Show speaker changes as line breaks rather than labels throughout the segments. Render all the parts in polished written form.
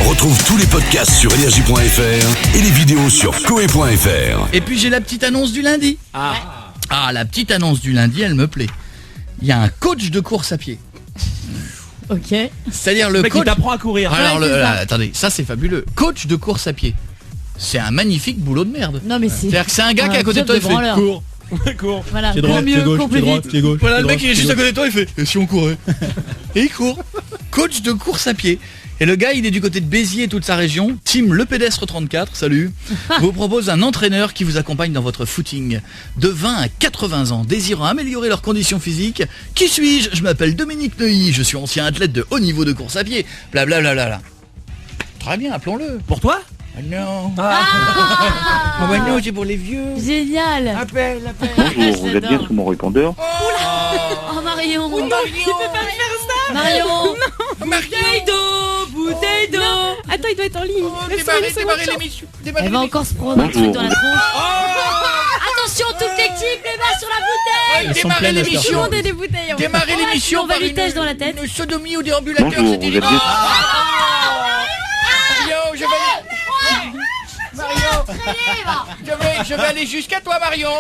Retrouve tous les podcasts sur énergie.fr et les vidéos sur koe.fr.
Et puis j'ai la petite annonce du lundi. Ah, la petite annonce du lundi, elle me plaît. Il y a un coach de course à pied.
Ok.
C'est-à-dire le
mec
coach
qui t'apprend à courir.
Alors
Ouais, c'est ça.
attendez, ça c'est fabuleux. Coach de course à pied. C'est un magnifique boulot de merde.
Non mais c'est.
C'est-à-dire que c'est un gars qui est à côté de
job
toi,
de
il fait
branleur.
cours.
Cours.
Voilà.
Pied droit,
Cours
pied
mieux,
gauche,
cours
pied
plus
droit,
vite.
pied gauche.
Voilà,
pied
le mec
droit,
il est juste
pied
à côté de toi, il fait et si on courait. Et il court. Coach de course à pied. Et le gars, il est du côté de Béziers et toute sa région. Team Le Pédestre 34, salut. Vous propose un entraîneur qui vous accompagne dans votre footing. De 20 à 80 ans, désirant améliorer leurs conditions physiques. Qui suis-je? Je m'appelle Dominique Neuilly, je suis ancien athlète de haut niveau de course à pied. Blablabla. Très bien, appelons-le.
Pour toi?
Ah non.
Ah
Ah bah non, c'est pour les vieux.
Génial.
Appelle.
Bonjour, vous êtes bien sous mon répondeur.
Oh Marion.
Marion.
Marion.
Bouteille d'eau. Attends, il doit être en ligne.
Démarrer l'émission.
Elle va encore se prendre un truc
Bonjour.
dans la tronche. Attention toute l'équipe, les mains sur la bouteille.
Démarrer
Tout le
l'émission.
monde a des bouteilles.
Démarrer l'émission
on va
par
lui tèche dans la tête.
une sodomie au déambulateur,
Bonjour,
c'est
vous êtes bien
Marion, je vais aller jusqu'à toi, Marion.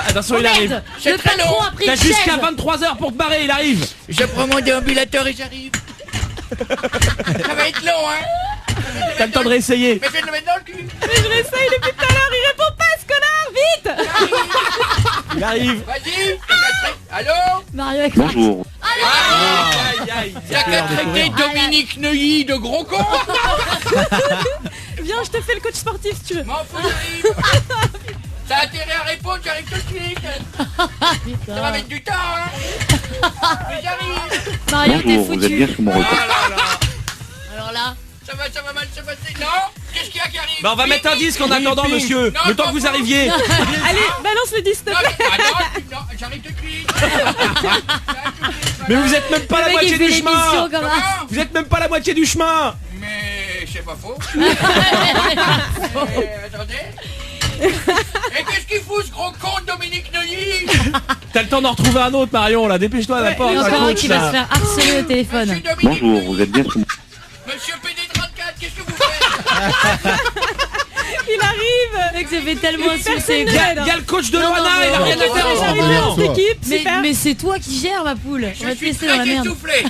Attention, il arrive.
C'est
Le
très long.
patron a pris
T'as
une
jusqu'à
chaise.
23h pour te barrer, il arrive.
Je prends mon déambulateur et j'arrive. Ça va être long, hein.
T'as le temps de réessayer.
Mais je vais le mettre dans le cul.
Mais je l'essaye depuis tout à l'heure. Il répond pas, ce connard. Vite.
Il arrive.
Vas-y. Allô.
Mario est
Bonjour.
Aïe, aïe.
T'as qu'à traiter Dominique Neuilly de gros con.
Viens, je te fais le coach sportif si tu veux.
M'en fous, j'arrive. T'as intérêt à répondre, j'arrive tout de suite. Ça va mettre du temps, hein. Mais j'arrive.
Mario, t'es
Bonjour, vous êtes
foutu.
bien sous mon répondeur.
Ah là là.
Alors là,
Ça va mal se passer. Non. Qu'est-ce qu'il y a qui arrive?
Bah on va mettre un disque en attendant, monsieur.
Non,
Le temps que vous arriviez.
Allez, balance le disque, s'il te
Non,
plaît.
non, j'arrive tout de suite.
Mais vous êtes même pas la
le mec il
moitié
fait
du
l'émission
chemin.
comme ça.
Vous êtes même pas la moitié du chemin.
Mais c'est pas faux. Attendez. Et qu'est-ce qu'il fout ce gros con de Dominique Neuilly?
T'as le temps d'en retrouver un autre, Marion, là. Dépêche-toi à la porte.
Il y a
ça
encore un
coach,
qui va se
là.
faire harceler au téléphone.
Monsieur Dominique
Bonjour,
Neuilly.
vous êtes bien sous mon...
Monsieur PD34, qu'est-ce que vous faites?
Il arrive.
Le mec s'est fait tellement insulter.
Personne
Il y a le coach de Loana, il a rien à faire.
J'arrive
en
bien
ce
dans
moment.
cette équipe. Super.
Mais c'est toi qui gères ma poule. On va
Je
te
suis
laisser dans la
très
merde.
essoufflé.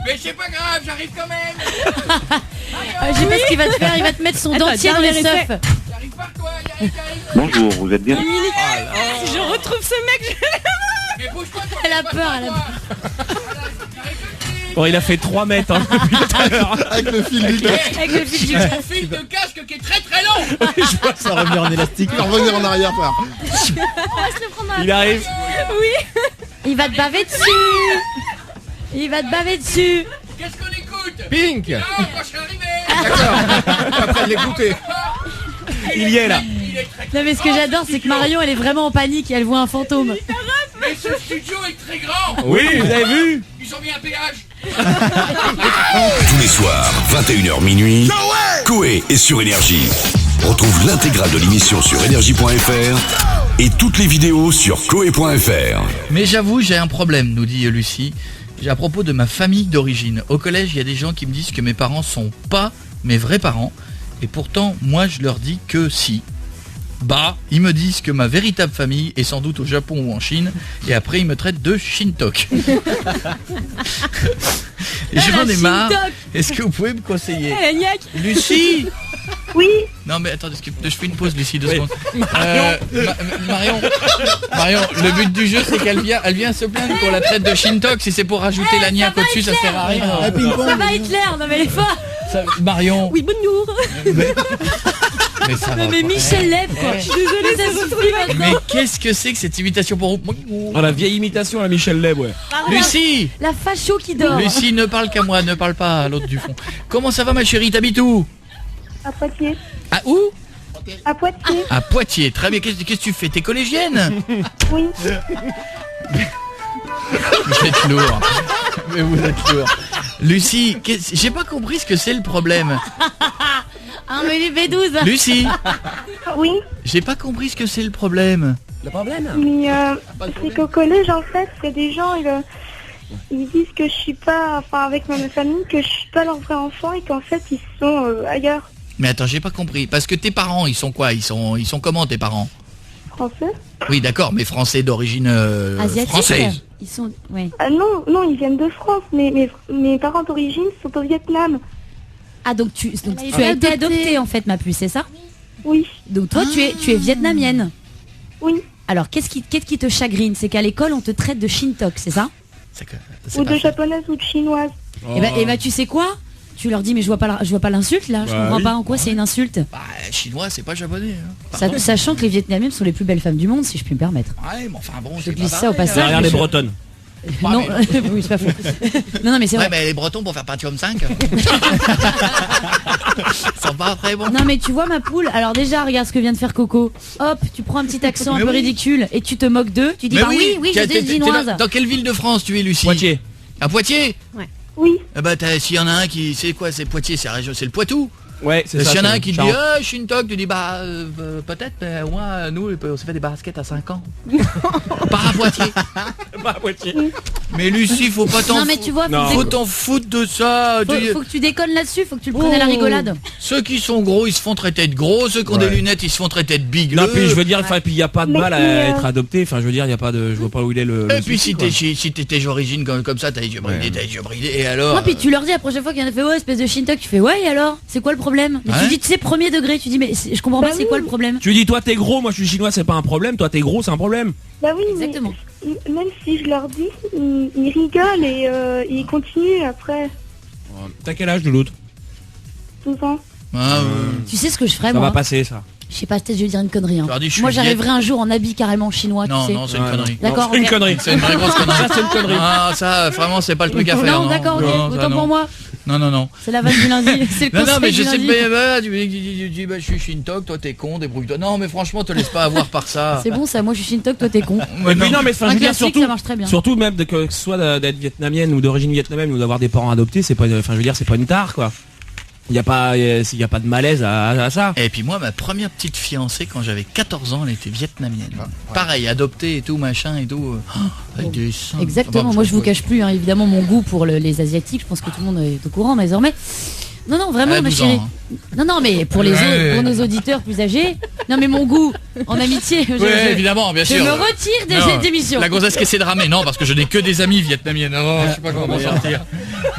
Mais c'est pas grave, j'arrive quand même.
Je sais pas ce qu'il va te faire, il va te mettre son
Attends,
dentier dans les
dernier essai.
seufs.
J'arrive par toi, j'arrive.
Bonjour, vous êtes bien...
Si je retrouve ce mec,
Mais bouge-toi, toi.
Elle a
passe
peur,
par
elle a
toi. Voilà, j'arrive tout de suite.
Bon, il a fait 3 mètres hein, depuis tout à l'heure.
Avec le fil du casque.
Avec le fil du
J'ai un fil de casque qui est très très long.
Je vois ça revenir en élastique.
Il va revenir en arrière, frère.
Il arrive.
Il va te baver dessus. Il va te baver dessus.
Qu'est-ce qu'on écoute?
Pink.
Non, quand je suis arrivé.
D'accord. Après de l'écouter.
Il y est là.
Il est très
Non mais ce que j'adore c'est que Marion elle est vraiment en panique et elle voit un fantôme.
Mais ce studio est très grand.
Oui, vous avez vu?
Ils ont mis un péage.
Tous les soirs, 21h minuit, Koé est sur Énergie. Retrouve l'intégrale de l'émission sur énergie.fr et toutes les vidéos sur koe.fr.
Mais j'avoue, j'ai un problème, nous dit Lucie. À propos de ma famille d'origine. Au collège, il y a des gens qui me disent que mes parents sont pas mes vrais parents. Et pourtant, moi, je leur dis que si. Bah, ils me disent que ma véritable famille est sans doute au Japon ou en Chine. Et après, ils me traitent de Shintok. Et j'en ai marre. Est-ce que vous pouvez me conseiller? Lucie!
Oui,
Non mais attendez, je fais une pause Lucie, 2
Oui.
secondes. Marion, le but du jeu c'est qu'elle vient se plaindre qu'on la traite de Shintok. Si c'est pour rajouter la niaque au-dessus, ça sert à rien.
Ça va Hitler, non mais les fois.
Marion,
oui, bonjour.
mais ça va
Mais
pas.
Michel Lève quoi.
Eh.
Je suis désolée, ça se trouve
Mais qu'est-ce que c'est que cette imitation pour vous?
Oh, la vieille imitation à Michel Leb, ouais.
Lucie,
La facho qui dort.
Lucie, ne parle qu'à moi, ne parle pas à l'autre du fond. Comment ça va ma chérie? T'habites où?
à Poitiers.
À où?
À Poitiers,
À Poitiers. Très bien. Qu'est-ce que tu fais? T'es collégienne?
oui.
Vous êtes lourd. Mais vous êtes lourd. Lucie, j'ai pas compris ce que c'est le problème.
Un menu B12.
Lucie,
Oui,
j'ai pas compris ce que c'est le problème.
Le problème?
mais c'est qu'au collège, en fait, il y a des gens, ils disent que je suis pas, enfin avec ma famille, que je suis pas leur vrai enfant et qu'en fait ils sont ailleurs.
Mais attends, j'ai pas compris. Parce que tes parents, ils sont quoi? Ils sont comment tes parents?
Français?
Oui, d'accord, mais français d'origine
Asiatique.
française.
Ils sont, ouais.
Ah non, ils viennent de France, mais mes parents d'origine sont au Vietnam.
Ah donc tu
Elle a
as
été
été adoptée en fait, ma puce, c'est ça?
Oui,
Donc toi tu es vietnamienne.
oui.
Alors qu'est-ce qui te chagrine? C'est qu'à l'école on te traite de Shintok, c'est ça?
C'est
Ou
pas
de
fait.
japonaise ou de chinoise.
Et bah tu sais quoi? Tu leur dis mais je vois pas l'insulte là, je
Bah
comprends
oui.
pas en quoi c'est une insulte.
Bah, chinois, c'est pas japonais. Hein.
Sachant que les Vietnamiens sont les plus belles femmes du monde, si je puis me permettre.
Ouais, mais enfin bon,
Je
c'est
glisse
pas
ça au
pareil,
passage.
Derrière
mais
les
je-
bretonnes.
Non, oui c'est pas faux. Non mais c'est
Ouais,
vrai.
mais les Bretons pour faire Pentium 5. Ils sont pas très bons.
Non mais tu vois ma poule, alors déjà regarde ce que vient de faire Coco. Hop, tu prends un petit accent
Mais
un peu
oui.
ridicule et tu te moques d'eux. Tu dis
Mais
bah oui, je
t'es
suis chinoise.
dans quelle ville de France tu es, Lucie?
Poitiers.
À Poitiers?
Oui,
Eh bah, s'il y en a un qui... C'est quoi? C'est Poitiers, c'est la région, c'est le Poitou.
Ouais, c'est ça.
S'il y en a
c'est
un qui te
Charles.
dit « Shintok », tu dis « Bah, peut-être, mais au moins, nous, on s'est fait des baskets à 5 ans. » Pas à Poitiers.
Pas à Poitiers.
Mais Lucie, faut pas t'en
Non mais tu vois,
Non.
faut t'en foutre de ça.
faut que tu déconnes là-dessus, faut que tu le prennes à la rigolade.
Ceux qui sont gros, ils se font traiter de gros. Ceux qui ont des lunettes, ils se font traiter de bigleux.
Non, puis je veux dire, enfin, puis il y a pas de
Mais-
mal à
mais,
être adopté. Enfin, je veux dire, il y a pas de, je vois pas où il est le.
Et
le
puis
souci,
si t'étais d'origine comme ça, t'as les yeux bridés, t'as les yeux bridés. Et alors
Non puis tu leur dis la prochaine fois qu'il y en a fait ouais espèce de Shintok, tu fais ouais et alors c'est quoi le problème? Mais
Ouais.
tu dis tu sais premier degré, tu dis mais je comprends
Bah
pas c'est
oui.
quoi le problème?
Tu dis, toi t'es gros, moi je suis chinois, c'est pas un problème. Toi t'es gros, c'est un problème.
bah oui,
Exactement.
mais même si je leur dis, ils rigolent et ils continuent après
T'as quel âge de l'autre?
12 ans.
Ah,
Tu sais ce que je ferais
Ça
moi?
va passer ça.
Je sais pas, peut-être je vais dire une connerie. Hein.
Tu leur dis, je suis
Moi
viet.
j'arriverai un jour en habit carrément chinois,
Non,
tu sais.
non, c'est une
Ouais,
connerie.
D'accord,
Non, c'est une
ok.
connerie.
C'est une vraie grosse connerie.
Ça c'est une connerie.
Ah, ça, vraiment, c'est pas le truc à faire.
Non, d'accord, ok,
Non, ça,
autant
non.
pour moi.
Non, non, non.
C'est la vanne du lundi. C'est le
Non, non,
conseil
mais je
du
sais
lundi.
pas, tu dis, bah, je suis Shintok, toi t'es con, débrouille-toi. Non, mais franchement, te laisse pas avoir par ça.
C'est bon ça, moi je suis Shintok, toi t'es con.
Ouais,
Et puis non, mais enfin, je
Un
veux dire,
classique,
surtout,
ça marche très bien.
surtout même que ce soit d'être vietnamienne ou d'origine vietnamienne ou d'avoir des parents adoptés, c'est pas, enfin, je veux dire, c'est pas une tare quoi. Il y a pas de malaise à ça.
Et puis moi, ma première petite fiancée, quand j'avais 14 ans, elle était vietnamienne. Pareil, adoptée et tout, machin et tout. Avec des seins.
Exactement,
Enfin,
moi je vous cache plus hein, évidemment mon goût pour les asiatiques, je pense que tout le monde est au courant désormais. Non non vraiment
Elle a
ma
12
chérie.
ans,
Non non mais pour pour nos auditeurs plus âgés, non mais mon goût en amitié,
Oui, évidemment, bien
je
sûr.
me retire de
Non,
cette émission.
La grossesse qui essaie de ramer, non, parce que je n'ai que des amis vietnamiennes. Oh, je sais pas comment m'en sortir.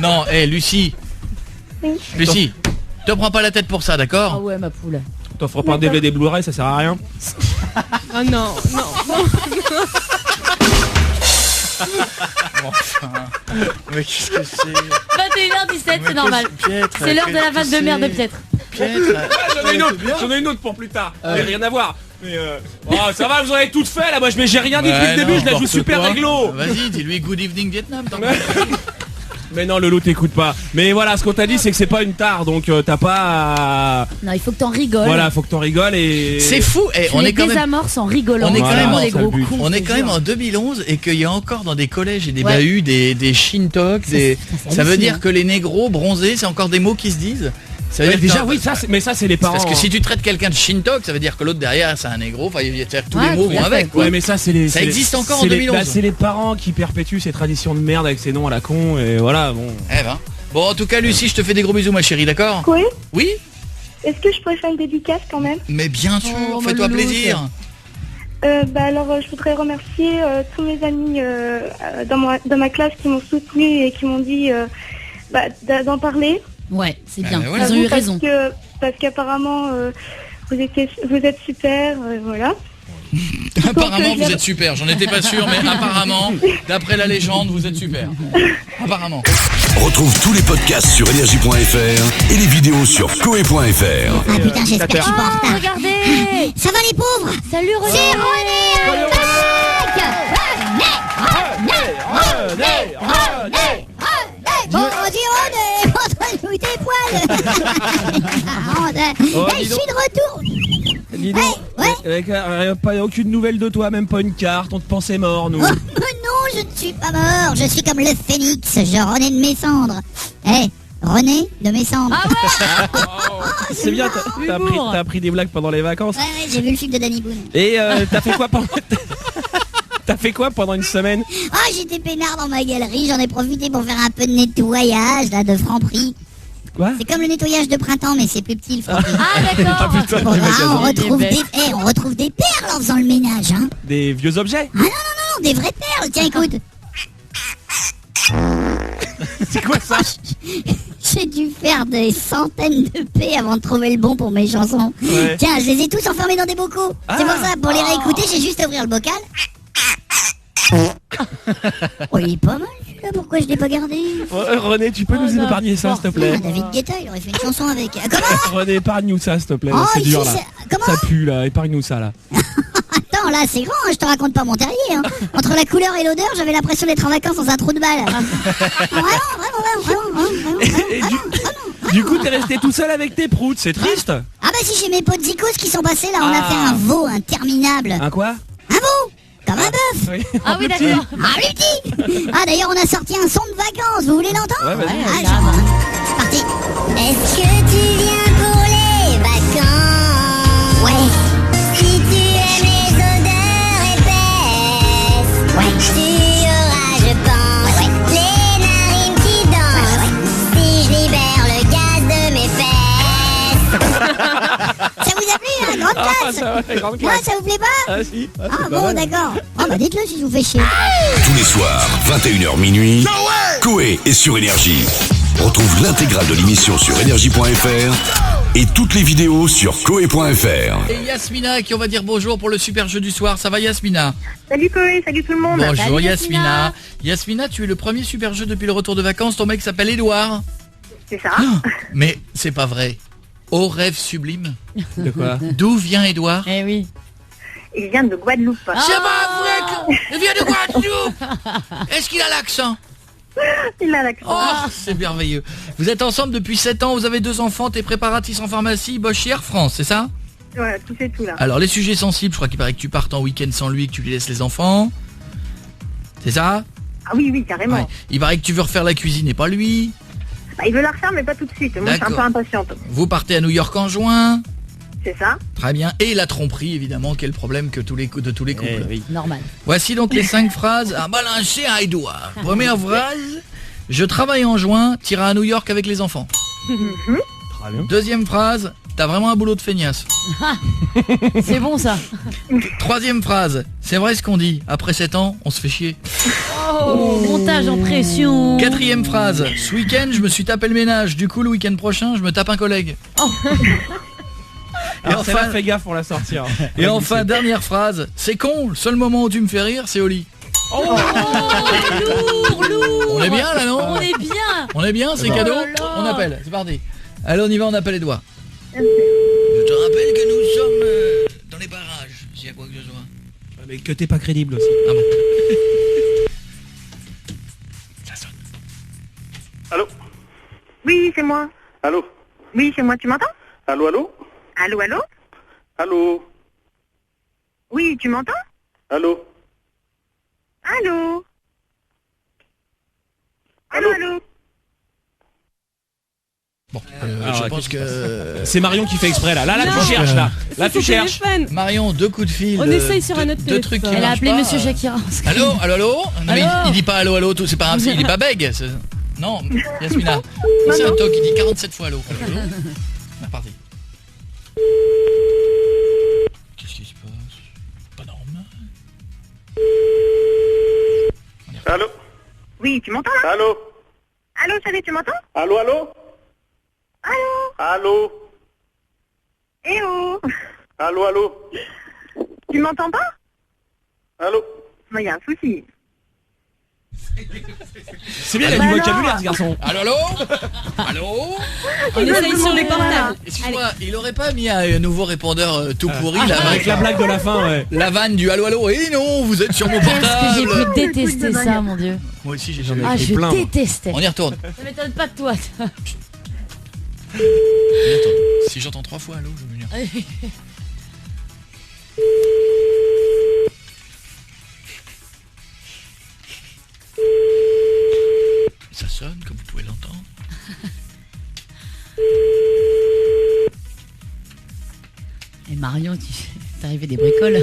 Non, Lucie.
Oui.
Lucie, te prends pas la tête pour ça,
Ah
d'accord?
ouais ma poule.
T'offres pas un DVD Blu-ray, ça sert à rien.
Oh non, non.
Mais qu'est-ce que c'est?
21h17, c'est normal. C'est l'heure de la vanne de merde de Pietre.
J'en ai une autre pour plus tard. Rien à voir. Mais oh, ça va, vous en avez toutes fait là. Moi, j'ai rien dit depuis le début. Je la joue super réglo.
Vas-y, dis-lui Good Evening Vietnam. tant pis.
Mais non, le loup t'écoute pas. Mais voilà, ce qu'on t'a dit, c'est que c'est pas une tare, donc t'as pas. à-
Non, il faut que t'en rigoles.
Voilà, faut que t'en rigoles et.
C'est fou. Et
Tu
on
les
est quand même.
désamorces en rigolant.
on est quand
Vraiment
même
des
en-
gros
ça le but.
cons,
On
je
est
te
quand même
jure.
en 2011 et qu'il y a encore dans des collèges et des
Ouais.
bahuts des Shintok, des.
putain, c'est
Ça veut
hallucinant.
dire que les négros bronzés, c'est encore des mots qui se disent. Ça veut
Ouais,
dire
déjà,
que-
oui, ça, mais ça, c'est les parents.
Parce que si tu traites quelqu'un de Shintok, ça veut dire que l'autre derrière c'est un négro. Enfin, c'est-à-dire que tous les
Ouais,
mots
tout à
vont
fait.
avec. Quoi.
Ouais, mais ça, c'est les.
Ça
c'est les-
existe encore en
c'est les-
2011.
bah, c'est les parents qui perpétuent ces traditions de merde avec ces noms à la con et voilà, bon.
Eh ben. Bon, en tout cas, Lucie, je te fais des gros bisous, ma chérie, d'accord?
Oui.
Oui.
Est-ce que je pourrais faire une dédicace quand même?
Mais bien sûr,
Oh,
fais-toi
ma
plaisir.
Bah alors, je voudrais remercier tous mes amis dans ma classe qui m'ont soutenu et qui m'ont dit d'en parler.
Ouais, c'est bien.
voilà.
Ils ont eu
Parce
raison.
parce qu'apparemment vous êtes super, voilà.
Apparemment,
Donc,
vous êtes super. J'en étais pas sûr, mais apparemment, d'après la légende, vous êtes super. Apparemment.
Retrouve tous les podcasts sur énergie.fr et les vidéos sur koe.fr.
Ah putain, j'espère que je suis pas en
Oh,
retard.
regardez.
Ça va les pauvres?
Salut René.
C'est René Bonjour René, montre-nous tes poils.
Oh,
Je
dis
suis
donc.
de retour.
Dis donc,
Ouais.
avec, pas aucune nouvelle de toi, même pas une carte, on te pensait mort, nous.
Oh, non, je ne suis pas mort. Je suis comme le phénix, je renais de mes cendres. René de mes cendres.
Ah ouais.
C'est bien,
Humour.
t'as appris des blagues pendant les vacances.
Ouais, j'ai vu le film de Danny Boone.
Et t'as fait quoi pendant T'as fait quoi pendant une semaine?
Ah, j'étais peinard dans ma galerie, j'en ai profité pour faire un peu de nettoyage, là, de Franprix.
Quoi?
C'est comme le nettoyage de printemps, mais c'est plus petit, le Franprix.
Ah d'accord.
Bon, on retrouve des perles en faisant le ménage, hein.
Des vieux objets?
Ah non, des vraies perles, tiens, écoute.
C'est quoi ça?
J'ai dû faire des centaines de P avant de trouver le bon pour mes chansons.
Ouais.
Tiens, je les ai tous enfermés dans des bocaux. C'est pour ça, pour les réécouter, j'ai juste à ouvrir le bocal. Oh, il est pas mal, celui-là, pourquoi je l'ai pas gardé?
René, tu peux nous épargner ça, s'il te plaît?
Ah, David Guetta, il aurait fait une chanson avec... Comment?
René, épargne-nous ça, s'il te plaît.
Oh,
C'est dur, là.
Comment?
Ça pue, là. Épargne-nous ça, là.
Attends, là, c'est grand, hein, je te raconte pas mon terrier. Hein. Entre la couleur et l'odeur, j'avais l'impression d'être en vacances dans un trou de balle. Vraiment.
Du coup, t'es resté tout seul avec tes proutes, c'est triste.
Ah bah si, j'ai mes potes zikos qui sont passés, là, on a fait un veau interminable.
Un quoi?
Un veau, comme un bœuf.
Oui.
Ah oui d'accord.
Ah, plus petit. Ah, d'ailleurs, on a sorti un son de vacances, vous voulez l'entendre?
Ouais, vas-y.
Ah, c'est parti. Est-ce que tu viens pour les vacances? Ouais. Si tu aimes les odeurs épaisses, ouais. Tu auras, je pense, les narines qui dansent. Si je libère le gaz de mes fesses. Ça vous a plu, hein? Grande classe.
Ça va, grande
Non,
classe.
ça vous plaît pas?
Ah si.
Ah bon, d'accord. Ah bah dites-le si je vous fais chier.
Tous les soirs, 21h minuit, Coé est sur Énergie. Retrouve l'intégrale de l'émission sur énergie.fr et toutes les vidéos sur coé.fr.
Et Yasmina qui on va dire bonjour pour le super jeu du soir. Ça va Yasmina?
Salut Coé, salut tout le monde.
Bonjour
Salut,
Yasmina. Yasmina, tu es le premier super jeu depuis le retour de vacances. Ton mec s'appelle Édouard.
C'est ça.
Mais c'est pas vrai. Au rêve sublime.
De quoi?
D'où vient Édouard?
Eh oui.
Il vient de Guadeloupe.
C'est pas vrai qu'il vient de Guadeloupe. Est-ce qu'il a l'accent?
Il a l'accent.
Oh, c'est merveilleux. Vous êtes ensemble depuis 7 ans, vous avez 2 enfants, t'es préparatrice en pharmacie, bosse chez Air France, c'est ça?
Voilà, tout c'est tout là.
Alors les sujets sensibles, je crois qu'il paraît que tu partes en week-end sans lui et que tu lui laisses les enfants. C'est ça?
Ah oui, carrément.
Ouais. Il paraît que tu veux refaire la cuisine et pas lui.
Bah, il veut la refaire, mais pas tout de suite. Moi, je suis un peu
D'accord.
impatiente.
Vous partez à New York en juin.
C'est ça.
Très bien. Et la tromperie, évidemment, quel problème que de tous les couples.
Eh oui.
Normal.
Voici donc les 5 phrases à balancer à Édouard. Première phrase, je travaille en juin, t'iras à New York avec les enfants.
Très bien.
Deuxième phrase, t'as vraiment un boulot de feignasse.
C'est bon ça.
Troisième phrase, c'est vrai ce qu'on dit, après 7 ans, on se fait chier.
Oh, montage en pression.
Quatrième phrase, ce week-end, je me suis tapé le ménage, du coup le week-end prochain, je me tape un collègue.
Alors,
enfin-
celle-là, fais gaffe pour la sortir.
Et enfin, dernière phrase, c'est con, le seul moment où tu me fais rire, c'est au lit.
Oh, lourd.
On est bien là, non?
On est bien.
On est bien, c'est
Oh
cadeau.
là là.
On appelle, c'est parti. Allez, on y va, on appelle Édouard. Je te rappelle que nous sommes dans les barrages, s'il y a quoi que ce soit.
Mais que t'es pas crédible aussi.
Ah bon.
Allô?
Oui, c'est moi.
Allô?
Oui, c'est moi. Tu m'entends?
Allô?
Allô, allô?
Allô?
Oui, tu m'entends?
Allô?
Allô?
Allô?
Allô?
Bon,
Alors,
je
là,
pense que...
C'est Marion qui fait exprès là. Là,
Non.
tu cherches là. Là,
C'est
tu
son
cherches.
téléphone.
Marion, 2 coups de fil.
On essaye sur un autre
deux trucs qui
téléphone.
Elle a
marchent
appelé
pas,
Monsieur Shakira.
Allô, allô, allô? Non, mais
Allô
il dit pas allô, allô, tout, c'est pas un, il est pas bègue. Non, Yasmina. C'est un toc, il dit 47 fois allô. Allô, allô. C'est parti. Qu'est-ce qui se passe? Pas normal.
Allô?
Oui, tu m'entends là?
Allô?
Allô, salut, tu m'entends?
Allô? Allô?
Allô?
Allô?
Eh oh!
Allô? Allô?
Tu m'entends pas?
Allô?
Il y a un souci.
C'est bien, il a du vocabulaire ce garçon.
Allô, allô? Allô?
On essaye sur les portables.
Excuse-moi, il aurait pas mis un nouveau répondeur tout pourri là
Avec la blague de la fin, ouais.
la vanne du allô, allô? Eh non, vous êtes sur mon
Qu'est-ce que j'ai
portable.
pu détester ça, mon Dieu.
Moi aussi j'ai jamais.
Ah,
écrit
je
plein, moi.
détestais.
On y retourne.
Ça m'étonne pas de toi.
On y retourne. Si j'entends 3 fois allô, je veux venir. Ça sonne, comme vous pouvez l'entendre.
Et Marion, t'es arrivé des bricoles.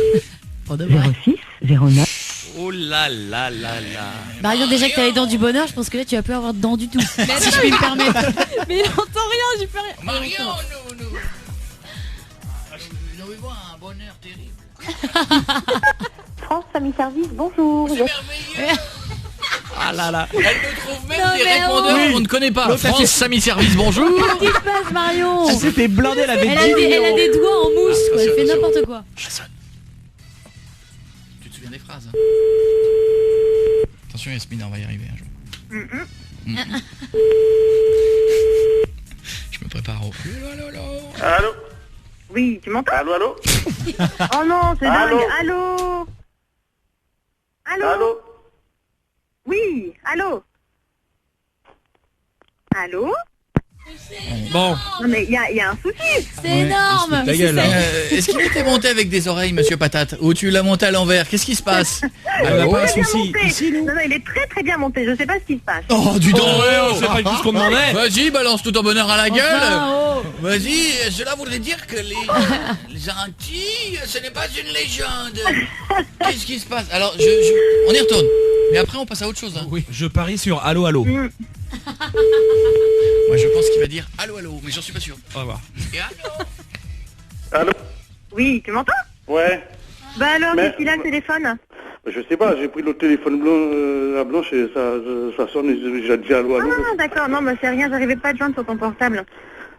Pour de vrai.
06 09.
Oh là là là là.
Marion, déjà que t'as les dents du bonheur, je pense que là tu vas plus avoir de dents du tout. Si je puis me permettre.
Mais il entend rien, j'y peux rien.
Marion, nous vivons un bonheur terrible.
France Family Service, bonjour.
C'est merveilleux.
Ah là là.
Elle nous trouve même
Non,
des
mais
répondeurs
oh.
qu'on ne connaît pas.
L'autre, elle
France
fait-
Samy Service, bonjour.
Qu'est-ce qui se passe, Marion?
Elle s'était blindée, elle avait
Elle a des doigts en mousse, quoi. Elle fait
Attention.
n'importe quoi.
Jason. Tu te souviens des phrases, hein? Attention Yasmina, on va y arriver un jour. Je me prépare au...
Allô?
Oui, tu m'entends?
Allô, allô?
Oh non, c'est
Allô?
dingue. Allô? Allô?
Allô?
Oui, allô? Allô?
Bon.
Non mais il y a un souci.
C'est énorme.
Ta gueule.
Est-ce qu'il était monté avec des oreilles, monsieur Patate? Ou tu l'as monté à l'envers? Qu'est-ce qui se passe?
Elle n'a pas un
Très bien
souci.
monté.
Ici, nous.
Non, il est très très bien monté. Je sais pas ce qui se passe.
Oh, du
Oh,
don.
c'est pas du tout ce qu'on demandait.
Vas-y, balance tout ton bonheur à la gueule.
Enfin, oh.
Vas-y, cela voudrait dire que les Antilles, ce n'est pas une légende. Qu'est-ce qui se passe? Alors, on y retourne. Mais après, on passe à autre chose. Hein.
Oui, je parie sur allô, allô.
Moi, je pense qu'il va dire allô, allô, mais j'en suis pas sûr.
On va voir.
Et allô?
Allô?
Oui, tu m'entends?
Ouais.
Bah alors,
Mais-
qu'est-ce qu'il a le téléphone?
Je sais pas, j'ai pris le téléphone blanc, à Blanche et ça sonne et j'ai dit allô, allô.
Ah d'accord, non, bah c'est rien, j'arrivais pas à te joindre sur ton portable.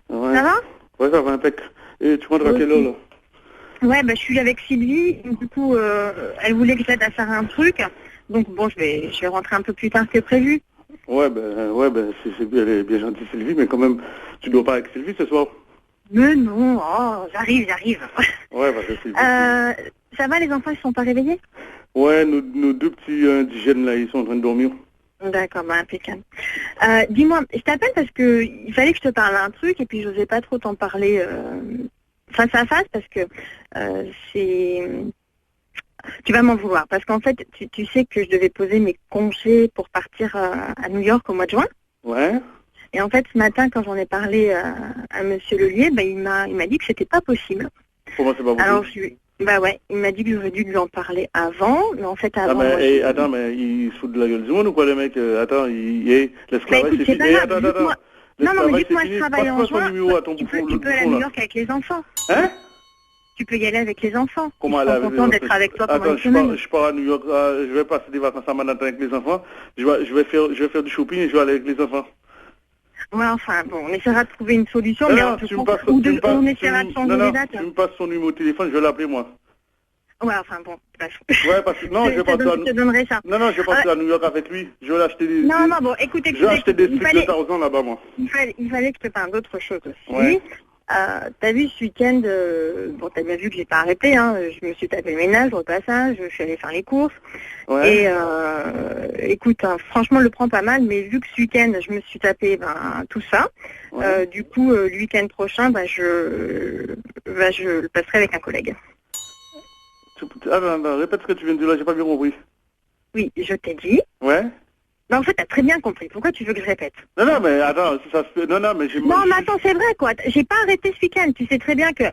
Ouais.
Ça va?
Ouais, ça va, impec. Et tu rentres à quelle heure, là?
Ouais, bah je suis avec Sylvie, du coup, elle voulait que je l'aide à faire un truc. Donc bon, je vais rentrer un peu plus tard que prévu.
Ouais, c'est bien, elle est bien gentille, Sylvie, mais quand même, tu dois pas avec Sylvie ce soir?
Mais non, oh, j'arrive.
Ouais, parce que Sylvie...
Ça va, les enfants, ils sont pas réveillés?
Ouais, nos deux petits indigènes, là, ils sont en train de dormir.
D'accord, bah impeccable. Dis-moi, je t'appelle parce que il fallait que je te parle d'un truc et puis j'osais pas trop t'en parler face à face parce que c'est... Tu vas m'en vouloir parce qu'en fait, tu sais que je devais poser mes congés pour partir à New York au mois de juin.
Ouais?
Et en fait, ce matin, quand j'en ai parlé à Monsieur Lelier, bah, il m'a dit que c'était pas possible.
Comment c'est pas possible?
Alors, bah ouais, il m'a dit que j'aurais dû lui en parler avant, mais en fait,
Ah,
avant...
mais,
moi,
attends, mais il se fout de la gueule du monde ou quoi, les mecs? Attends, l'esclavage,
écoute,
c'est
c'est
fini.
pas grave,
Attends.
Non, mais
L'esclavage,
vu que moi
c'est
je
fini.
travaille en
Passe-moi ton
juin,
numéro à ton
tu peux
bouffon,
aller à
là.
New York avec les enfants.
Hein?
Tu peux y aller avec les enfants.
Comment
Ils
aller
sont
avec les
contents
enfants?
d'être avec toi pendant
Attends,
une semaine.
je pars à New York, je vais passer des vacances à Manhattan avec les enfants. Je vais faire du shopping et je vais aller avec les enfants.
Ouais, enfin, bon, on essaiera de trouver une solution,
Non,
mais
non,
en tout
tu me
cas,
passes,
on essaiera de
non,
changer
non,
les dates.
tu me passes son numéro de téléphone, je vais l'appeler moi.
Ouais, enfin, bon, bref.
Ouais, parce que, non, je vais passer
Je te donnerai ça.
Non, je vais passer à New York avec lui. Je vais l'acheter des...
Non, bon, écoute,
Je vais acheter des
il
trucs de Tarzan là-bas, moi.
fallait que je te parle d'autre chose aussi.
Ouais.
T'as vu ce week-end, bon, t'as bien vu que j'ai pas arrêté, hein. Je me suis tapé le ménage, le repassage, je suis allée faire les courses.
Ouais.
Et écoute, hein, franchement, le prends pas mal, mais vu que ce week-end, je me suis tapé tout ça,
Ouais.
du coup, le week-end prochain, je le passerai avec un collègue.
Attends, répète ce que tu viens de dire là, j'ai pas bien compris.
Oui, je t'ai dit.
Ouais.
Mais en fait, t'as très bien compris. Pourquoi tu veux que je répète?
Non, mais attends, ça se fait... Non, mais j'ai...
Non, mais attends, c'est vrai, quoi. J'ai pas arrêté ce week-end. Tu sais très bien que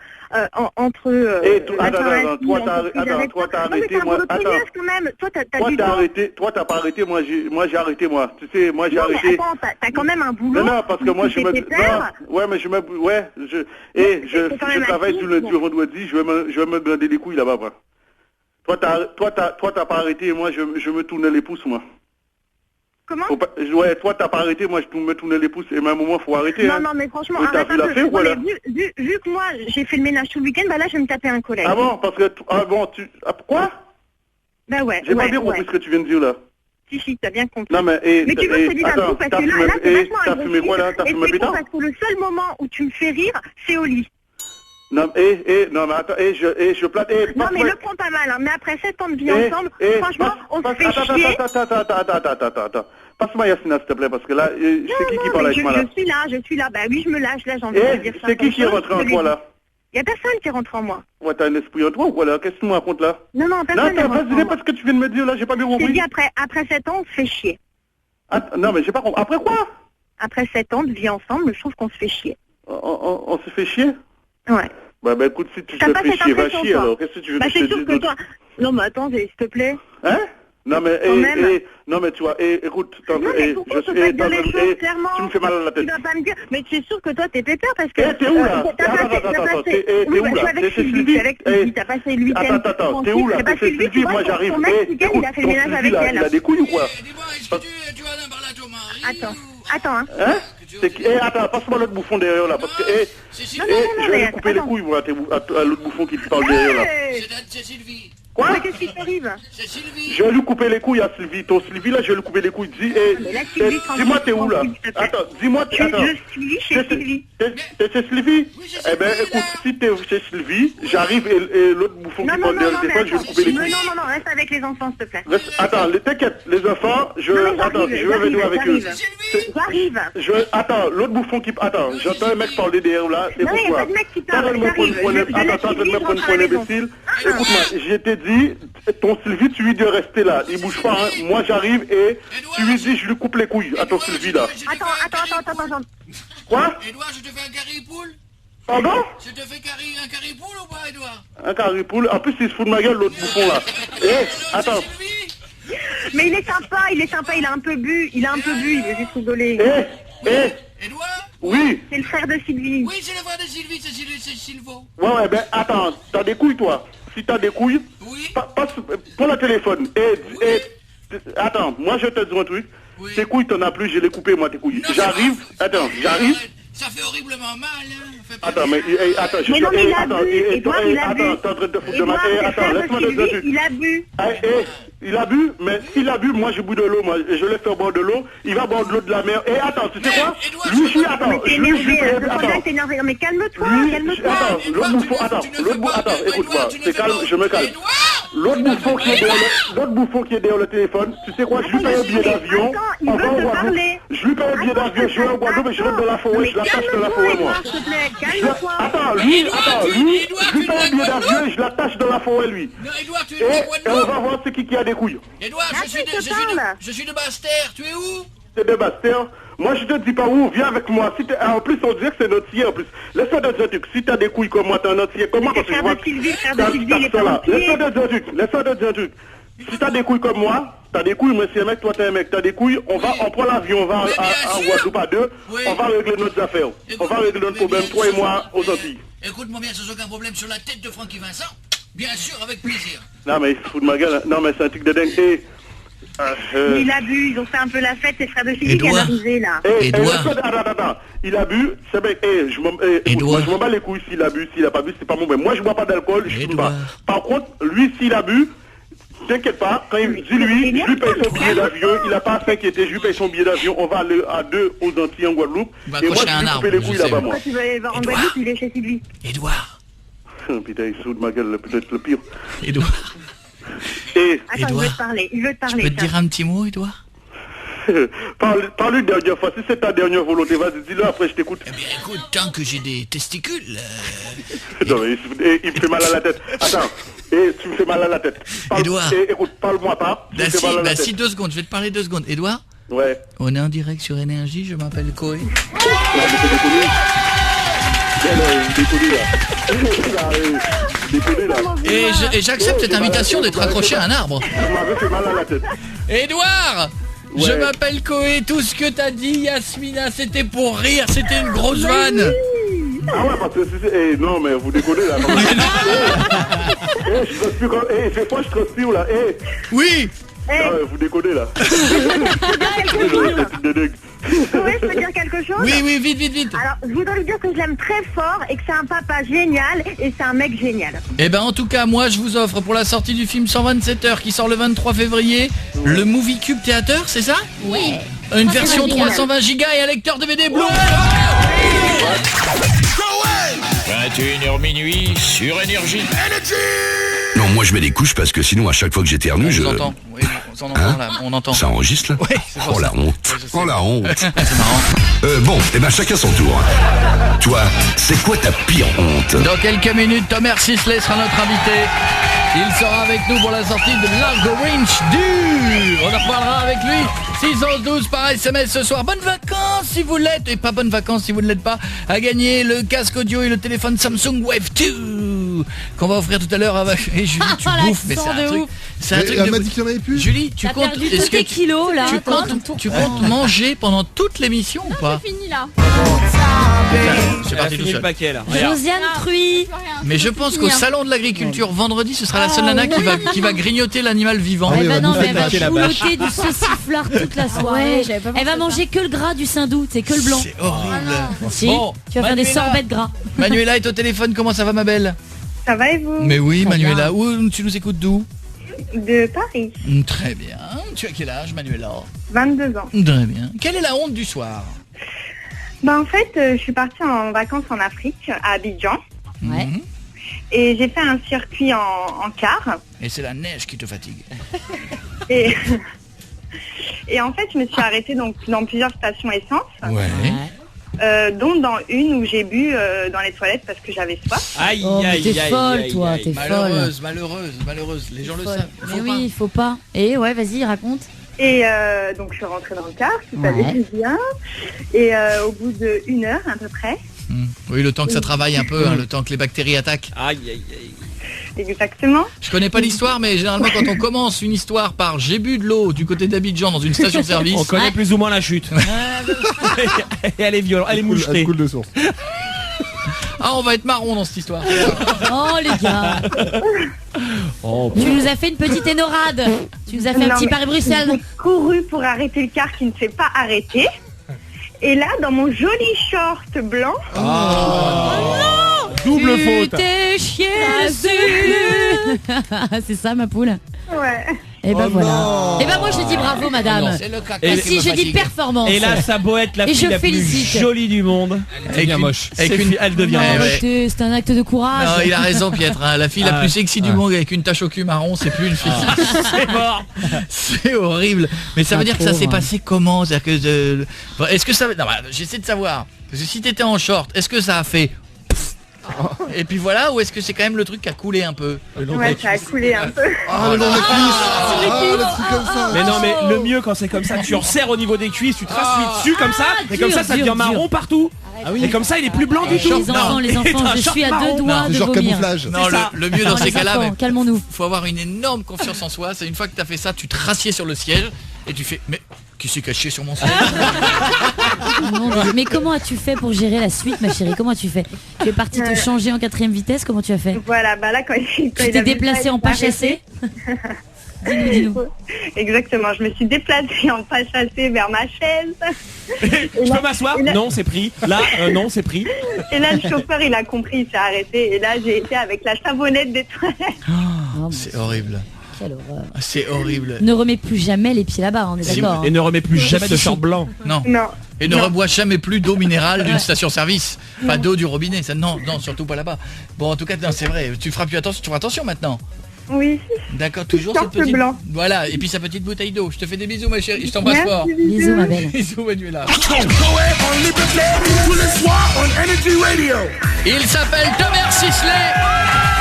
entre...
attends, toi, t'as arrêté, moi... Attends.
Quand même. Toi, t'as
Toi,
du
t'as
temps.
arrêté, toi, t'as pas arrêté, moi, j'ai arrêté, moi. Tu sais, moi, j'ai
Non, mais
arrêté...
attends, t'as quand même un boulot.
Non, parce que moi, je
tu
me...
fais tes pères.
Non, ouais, mais je me... Ouais,
c'est quand même
je travaille
actif,
du lundi
bon.
au vendredi, je vais me glander les couilles là-bas, moi. Toi, t'as pas arrêté, moi, je me tournais les pouces, moi.
Comment?
Ouais, toi, t'as pas arrêté, moi, je me tournais les pouces, et même à un moment, faut arrêter,
Non,
hein.
non, mais franchement,
Oui, t'as
arrête
vu
un peu.
l'affaire,
Non,
voilà.
mais vu que moi, j'ai fait le ménage tout le week-end, bah là, je vais me taper un collègue.
Ah bon, parce que... Ah bon, quoi?
Bah ouais,
J'ai pas bien compris ce que tu viens de dire, là.
Si, t'as bien compris.
Non, mais...
Mais tu veux que je te dise un truc parce que là, c'est vachement
t'as fumé quoi, là? T'as fumé
c'est
pétard?
parce que le seul moment où tu me fais rire, c'est au lit.
Non, non, mais attends, je plate,
Non, mais le prends pas mal, hein. Mais après 7 ans de vie ensemble, franchement, on se fait chier.
Attends. Passe-moi Yasmina, s'il te plaît, parce que là, c'est qui parle avec moi, là?
Je suis là. Bah oui, je me lâche, là, j'ai envie de dire ça.
C'est qui est rentré en toi, là?
Y a personne qui rentre en moi.
Ouais, t'as un esprit en toi ou quoi, là? Qu'est-ce que tu me racontes, là?
Non, personne
Non,
ne rentre en
vas-y,
moi.
parce que tu viens de me dire, là, j'ai pas bien
Je t'ai
compris.
dit, après 7 ans, on se fait chier.
Non, mais j'ai pas compris. Après quoi?
Après 7 ans de vie ensemble, je trouve qu'on se fait chier.
On se fait chier?
Ouais.
Bah écoute, si tu
T'as
te
pas
fais
cette
chier, va
impression,
chier,
toi?
alors. Qu'est-ce que tu veux
Bah
que je
c'est
te
sûr
dise
que
d'autre?
toi... Non, mais attends, s'il te plaît.
Hein? Non mais, non mais tu vois, écoute,
Non, mais pourquoi on peut pas dire les choses clairement?
tu me fais mal à la tête.
Tu vas pas me dire, mais tu es sûr que toi t'es pépère parce que...
t'es où là?
T'as avec Sylvie, t'es avec Sylvie, t'as passé le week-end.
Attends, t'es où là? C'est Sylvie, moi j'arrive.
Ton mec, il a fait le ménage avec elle.
Il a des couilles ou quoi?
Dis-moi, est-ce que tu vas en parler à ton mari?
Attends, hein.
Attends, passe-moi l'autre bouffon derrière là, parce que, je vais lui couper les couilles, moi, à l'autre bouffon qui te parle derrière là.
C'est Sylvie.
Quoi?
Mais qu'est-ce qui t'arrive?
C'est Sylvie.
Je vais lui couper les couilles à Sylvie. Ton Sylvie là, je vais lui couper les couilles. Dis-moi t'es où là? Attends, dis-moi
Je suis chez Sylvie.
T'es chez Sylvie? Eh ben écoute, si t'es chez Sylvie, j'arrive et l'autre bouffon qui parle derrière le téléphone, je vais lui couper les couilles.
Non, reste avec les enfants s'il te plaît.
Attends, t'inquiète, les enfants, je vais venir avec eux.
J'arrive.
Attends, l'autre bouffon qui... Attends, j'entends un mec parler derrière là.
Non, il n'y a pas de mec qui parle,
Attends, je vais me prendre pour un imbécile. Écoute-moi, je t'ai dit, ton Sylvie, tu lui dis de rester là. Il bouge pas, hein. Moi j'arrive et tu lui dis, je lui coupe les couilles à ton Sylvie là.
Attends.
Quoi?
Edouard, je te fais un carry-poule?
Pardon?
Je te fais un carry-poule ou pas, Edouard?
Un carry-poule? En plus, il se fout de ma gueule, l'autre bouffon là. Attends.
Mais il est sympa, il a un peu bu, il veut juste rigoler.
Edouard?
Oui.
C'est le frère de Sylvie.
Oui, c'est le frère de Sylvie, c'est Sylvo.
Ouais, ben attends, t'as des couilles toi? Si t'as des couilles, prends le téléphone. Attends, moi je te dis un truc. Tes couilles t'en as plus, je les coupées moi tes couilles. J'arrive.
Ça fait horriblement mal, hein.
Attends, mais attends,
mais non, mais il a bu. Edouard, il a bu.
Attends, t'es en train de te foutre de ma tête. Attends, laisse-moi te dire un truc.
Il a bu.
Il a bu, mais s'il a bu, moi je bois de l'eau, moi je laisse faire boire de l'eau, il va boire de l'eau de la mer. Attends, tu sais quoi? Lui,
T'es énervé, mais calme-toi.
Attends, écoute-moi, c'est calme, je me calme. L'autre bouffon qui est derrière le téléphone, tu sais quoi? Je lui paye un billet d'avion.
Il veut te parler.
Je lui paye un billet d'avion, je vais en Guadeloupe et je rentre dans la forêt, je l'attache dans la forêt, moi. Attends, lui, je lui paye un billet d'avion et je l'attache dans la forêt, lui. Et on va voir c'est qui a des couilles.
Edouard, je suis de Basse-Terre, tu es où?
C'est de Basse-Terre. Moi je te dis pas où, viens avec moi. En plus on dirait que c'est notre en plus. Laisse-moi te dire un truc. Si t'as des couilles comme moi, t'as un entier comme moi parce que je vois Laisse-moi te dire un truc. Si t'as des couilles comme moi, t'as des couilles, monsieur mec, toi t'es un mec, t'as des couilles, on prend l'avion, on va à Guadeloupe à deux, on va régler nos affaires. On va régler notre problème, toi et moi, aux Antilles.
Écoute-moi bien, sans aucun problème sur la tête de Francky Vincent. Bien sûr, avec plaisir.
Non mais il se fout de ma gueule. Non mais c'est un truc de dingue.
Il a bu, ils ont fait un peu la fête, c'est frère de Sylvie qui est arrivé là.
Attends, il a bu, c'est bien, je m'en bats les couilles s'il a bu, s'il a pas bu, c'est pas mon problème. Moi je bois pas d'alcool, je fume pas. Par contre, lui s'il a bu, t'inquiète pas, quand il dit lui, je lui paye son billet d'avion, il a pas à s'inquiéter, je lui paye son billet d'avion, on va aller à deux aux Antilles en Guadeloupe, et moi je lui couper les couilles là-bas moi.
Pourquoi tu vas en Guadeloupe, il est chez Sylvie.
Edouard.
Putain, il se fout de ma gueule, peut-être le pire.
Edouard.
Attends, il veut te parler,
Je peux te dire un petit mot, Edouard?
Parle une dernière fois, si c'est ta dernière volonté, vas-y, dis-le, après je t'écoute.
Eh bien écoute, tant que j'ai des testicules...
Non, mais il me fait mal à la tête. Attends, tu me fais mal à la tête.
Edouard.
Écoute, parle-moi pas.
Si 2 secondes, je vais te parler 2 secondes. Edouard?
Ouais.
On est en direct sur Énergie, je m'appelle Koé. Et j'accepte cette invitation d'être accroché à un arbre.
Tu m'avais fait mal à la tête.
Edouard, je m'appelle Koé, tout ce que t'as dit Yasmina c'était pour rire, c'était une grosse vanne.
Ah ouais, parce que non mais vous déconnez là. Je transpire quand... fais quoi je transpire là.
Oui.
Non, vous déconnez là.
Oui, je peux dire quelque chose?
Oui, vite.
Alors, je voudrais lui dire que je l'aime très fort et que c'est un papa génial et c'est un mec génial.
Eh ben en tout cas, moi je vous offre pour la sortie du film 127 heures qui sort le 23 février, le Movie Cube Theater, c'est ça?
Oui.
Une version 320 Go et un lecteur DVD Blu.
21h minuit sur Énergie.
Non, moi je mets des couches parce que sinon à chaque fois que j'éternue,
je... entend. Oui, on entend.
Ça enregistre là?
Oui,
oh la honte. Oh la honte.
C'est marrant.
Bon, et ben chacun son tour. Toi, c'est quoi ta pire honte?
Dans quelques minutes, Thomas Sisley sera notre invité. Il sera avec nous pour la sortie de Largo Winch du. On en reparlera avec lui. 612 par SMS ce soir. Bonnes vacances si vous l'êtes. Et pas bonnes vacances si vous ne l'êtes pas. À gagner le casque audio et le téléphone Samsung Wave 2. qu'on va offrir tout à l'heure. Et Julie, tu bouffes, mais c'est un truc. C'est un truc
Elle m'a dit qu'il n'y en avait plus.
Julie, tu
T'as
comptes.
perdu tous tes kilos là.
Tu comptes manger pendant toute l'émission ou pas?
C'est fini là.
C'est parti tout
le
seul.
paquet là. Regarde.
Josiane Truy.
Mais je pense qu'au salon de l'agriculture vendredi, ce sera la seule nana qui va grignoter l'animal vivant.
Ah oui,
Elle va,
elle va
non,
nous
mais elle va
faire
chouloter du sauciflard toute la soirée.
j'avais pas
Elle va
pensé à
manger que le gras du saindoux, c'est que le blanc.
C'est horrible.
Si,
Bon,
tu vas faire des
Manuela.
sorbets de gras.
Manuela est au téléphone, comment ça va ma belle?
Ça va et vous?
Mais oui,
Très
Manuela,
bien.
où tu nous écoutes d'où?
De Paris.
Très bien. Tu as quel âge, Manuela?
22 ans.
Très bien. Quelle est la honte du soir?
Bah en fait, je suis partie en vacances en Afrique, à Abidjan.
Ouais.
Mhm.
Et j'ai fait un circuit en car.
Et c'est la neige qui te fatigue.
Et, et en fait, je me suis arrêtée donc, dans plusieurs stations essence.
Ouais.
Dont dans une où j'ai bu dans les toilettes parce que j'avais soif.
Aïe,
Oh, mais
aïe,
t'es
aïe,
folle,
aïe,
toi,
aïe.
t'es folle.
Malheureuse. Les gens le
Folle.
savent.
Mais oui, il faut pas. Et ouais, vas-y, raconte.
Et donc je suis rentrée dans le car, tout
Ouais.
allait bien. Et au bout d'1 heure à peu près,
Oui, le temps que ça travaille un peu, hein, le temps que les bactéries attaquent.
Aïe, aïe, aïe.
exactement.
Je connais pas l'histoire, mais généralement quand on commence une histoire par j'ai bu de l'eau du côté d'Abidjan dans une station-service,
On connaît plus ou moins la chute. Et elle est violente, elle est
Elle
mouchetée.
coule de source.
ah on va être marron dans cette histoire.
Oh les gars. Tu nous as fait une petite énorade. Tu nous as fait un
Non,
petit
mais
Paris-Bruxelles.
J'ai couru pour arrêter le car qui ne s'est pas arrêté. Et là, dans mon joli short blanc,
Double
Tu
faute.
t'es chié dessus. C'est ça ma poule.
ouais.
Et ben
Oh
voilà.
non.
Et ben moi je dis bravo madame.
C'est le caca
Et
qui
si
me
je dis
fatigue.
performance.
Et là, ça beau être la
Et
fille
je
la plus
félicite.
jolie du monde.
Avec une- avec une-
Elle devient
Non,
Eh
moche.
ouais.
arrêtez, c'est un acte de courage.
Non, il a raison Pietre, hein. La fille la plus sexy du monde avec une tache au cul marron, c'est plus une fille.
C'est mort.
C'est horrible. Mais ça veut dire que ça s'est passé comment? C'est-à-dire que est-ce que ça non, bah, j'essaie de savoir. Parce que si t'étais en short, est-ce que ça a fait et puis voilà, ou est-ce que c'est quand même le truc qui a coulé un peu?
Ouais, ça a coulé un peu.
Ah, le long des cuisses. Ah, le truc comme ça.
Mais non, mais le mieux quand c'est comme ça, tu resserres au niveau des cuisses, tu traces lui dessus comme ça, et
dur,
comme ça
dur,
devient marron
dur.
partout. Et comme ça, il est plus blanc du tout.
Les enfants,
Et
les enfants,
t'as un
je
short
suis à
marron.
deux doigts
C'est
de
genre
vomir.
camouflage.
Non,
C'est ça.
le mieux dans
Non,
ces
les
cas-là,
enfants,
mais
calmons-nous.
faut avoir une énorme confiance en soi. C'est une fois que t'as fait ça, tu te rassieds sur le siège et tu fais mais qui s'est caché sur mon siège?
Mon Dieu. Mais comment as-tu fait pour gérer la suite, ma chérie? Comment as-tu fait? Tu es partie te changer en 4ème vitesse? Comment tu as fait?
Voilà, bah là, quand
Tu t'es déplacée en pas chassé? Dis-nous.
Exactement, je me suis déplacée en pas chassé vers ma chaise.
Je peux m'asseoir?
et là-
Non, c'est pris. Là, non, c'est pris.
Et là, le chauffeur, il a compris, il s'est arrêté. Et là, j'ai été avec la savonnette des toilettes.
Oh,
C'est horrible.
quelle horreur.
C'est horrible.
Ne remets plus jamais les pieds là-bas, on est d'accord.
Et ne remets plus jamais de short blanc.
Non.
Non.
Et ne
Non.
rebois jamais plus d'eau minérale d'une station-service. Pas d'eau du robinet. Ça, non, surtout pas là-bas. Bon, en tout cas, non, c'est vrai. Tu feras plus attention. Tu feras attention maintenant.
Oui.
D'accord, toujours
Short
cette petite.
blanc.
Voilà. Et puis sa petite bouteille d'eau. Je te fais des bisous, ma chérie. Je t'embrasse fort.
Merci,
Bisous ma belle.
Bisous, Manuela. Il s'appelle Tomer Sisley.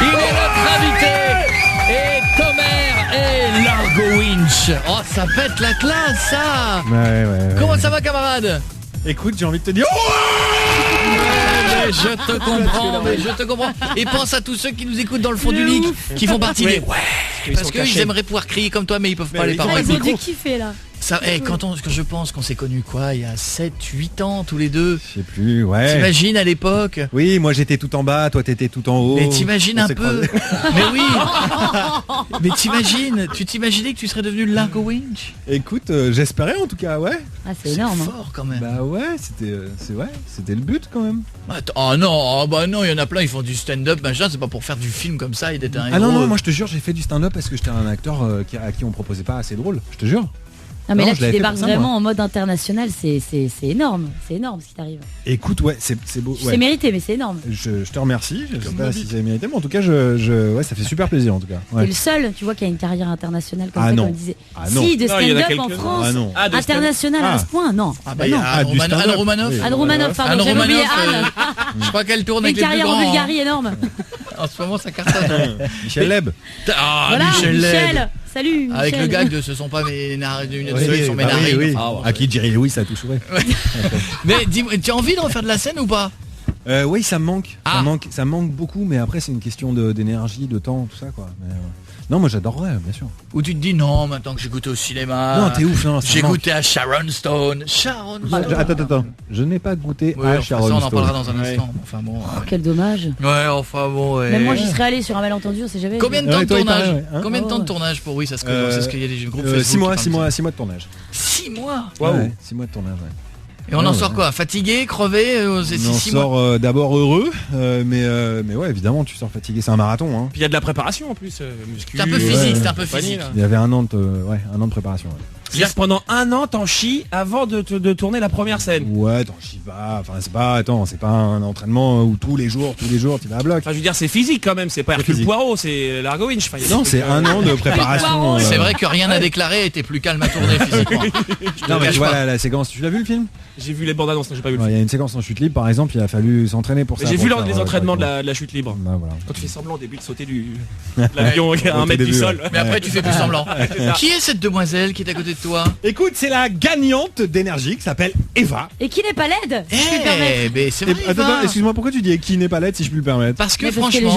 Il est notre invité. Et Tomer est Largo Winch. Oh, ça pète la classe, ça.
Ouais.
Comment ça va, camarade?
Écoute, j'ai envie de te dire.
Mais je te comprends. Et pense à tous ceux qui nous écoutent dans le fond du lit, qui font partie des parce qu'ils aimeraient pouvoir crier comme toi, mais ils peuvent pas, les parents.
Ils ont dû kiffer là.
Ça, quand je pense qu'on s'est connus quoi, il y a 7-8 ans tous les deux.
Je sais plus, ouais.
T'imagines à l'époque?
Oui, moi j'étais tout en bas, toi t'étais tout en haut.
Mais t'imagines
On
un
s'est
peu.
croisés.
Mais oui. Mais tu t'imaginais que tu serais devenu Largo Winch?
Écoute, j'espérais en tout cas, ouais.
Ah, c'est énorme. hein.
Fort quand même.
Bah ouais, c'était le but quand même.
Attends, oh non, bah non, il y en a plein, ils font du stand-up, machin, c'est pas pour faire du film comme ça et d'être un
Ah non,
héros.
non, moi je te jure, j'ai fait du stand-up parce que j'étais un acteur à qui on proposait pas assez drôle, je te jure.
Non mais
Non,
là
je
tu
l'avais fait
débarques
pour ça,
vraiment
moi.
en mode international, c'est énorme. C'est énorme ce qui t'arrive.
Écoute, ouais, c'est beau.
C'est
Ouais.
mérité mais c'est énorme.
Je te remercie, je sais pas si c'est mérité, mais en tout cas, ouais, ça fait super plaisir en tout cas. Ouais.
T'es le seul, tu vois, qui a une carrière internationale comme
Ah
ça,
non.
comme on disait.
Ah non.
Si, de
Non, il y en a
stand-up en
quelques-uns.
France,
Ah non.
Ah, de
international à
Ah.
ce point, non.
Ah bah il y a
Ah, du
Anne
stand-up.
Romanoff.
Oui.
Anne Romanoff,
Anne
pardon, j'avais oublié
Romanoff,
Anne.
je crois qu'elle tourne
Une
avec les plus
carrière en
grands.
Bulgarie énorme.
En ce moment, ça cartonne.
Michel Leb.
Ah,
Voilà,
Michel Leb.
Michel. Salut.
Avec le
Michel.
gag de ce sont pas mes narines,
Oui,
ils sont mes
bah oui,
narines.
oui.
Ah, bon.
À qui Jerry Lewis a tout choué.
Mais dis-moi, tu as envie de refaire de la scène ou pas?
Oui, ça me manque.
Ah.
Ça me manque beaucoup, mais après c'est une question d'énergie, de temps, tout ça quoi. Mais, non, moi j'adorerais, bien sûr.
Ou tu te dis non, maintenant que j'ai goûté au cinéma.
Non, t'es ouf, non. ça
J'ai
manque.
goûté à Sharon Stone.
Attends. Je n'ai pas goûté
Oui,
à
enfin,
Sharon
ça, on en
Stone.
parlera dans un instant. Enfin bon.
Oh, quel dommage.
Ouais, enfin bon. Ouais.
Même moi, j'y serais allé sur un malentendu, on sait jamais.
Combien de temps de
toi, il
tournage
paraît, ouais, hein.
Combien de temps de
ouais.
tournage pour oui, ça se c'est ce qu'il y a des groupes
6 mois,
Facebook qui parlent
6 mois de tournage.
de ça. 6 mois.
Ouais, 6 mois de tournage. Ouais.
Et on en
Ouais,
sort
ouais.
quoi? Fatigué, crevé? C'est
On en
6 mois.
sort d'abord heureux, mais ouais, évidemment, tu sors fatigué. C'est un marathon. Hein.
Puis il y a de la préparation en plus. Muscu,
C'est un peu physique,
ouais.
c'est un peu physique.
Il y avait un an de préparation. Ouais.
C'est-à-dire que pendant un an, t'en chies avant de tourner la première scène.
Ouais, t'en chies pas. Enfin, c'est pas un entraînement où tous les jours, tu vas à bloc.
Enfin, je veux dire, c'est physique quand même. C'est pas
C'est
Hercule
physique.
Poirot, c'est Largo Winch. Enfin, il y a des
Non,
trucs,
c'est un an de préparation.
C'est vrai que rien à déclarer, était plus calme à tourner physiquement.
Non, mais tu vois la séquence. Tu l'as vu le film?
J'ai vu les bandes annonces, j'ai pas vu le
Il
film.
y a une séquence en chute libre, par exemple. Il a fallu s'entraîner pour ça.
J'ai
pour
vu
faire,
les entraînements de
correctement.
la chute libre.
Bah, voilà.
Quand tu fais semblant au début de sauter de l'avion à un
Au
mètre du
début,
sol.
ouais.
Mais après, tu fais plus semblant.
C'est ça.
Qui est cette demoiselle qui est à côté de toi?
Écoute, c'est la gagnante d'énergie qui s'appelle Eva.
Et qui n'est pas laide si je puis me permettre.
Eh, mais c'est vrai.
Attends,
Eva.
excuse-moi, pourquoi tu dis qui n'est pas laide si je puis le permettre?
Parce que
Mais parce qu'elle est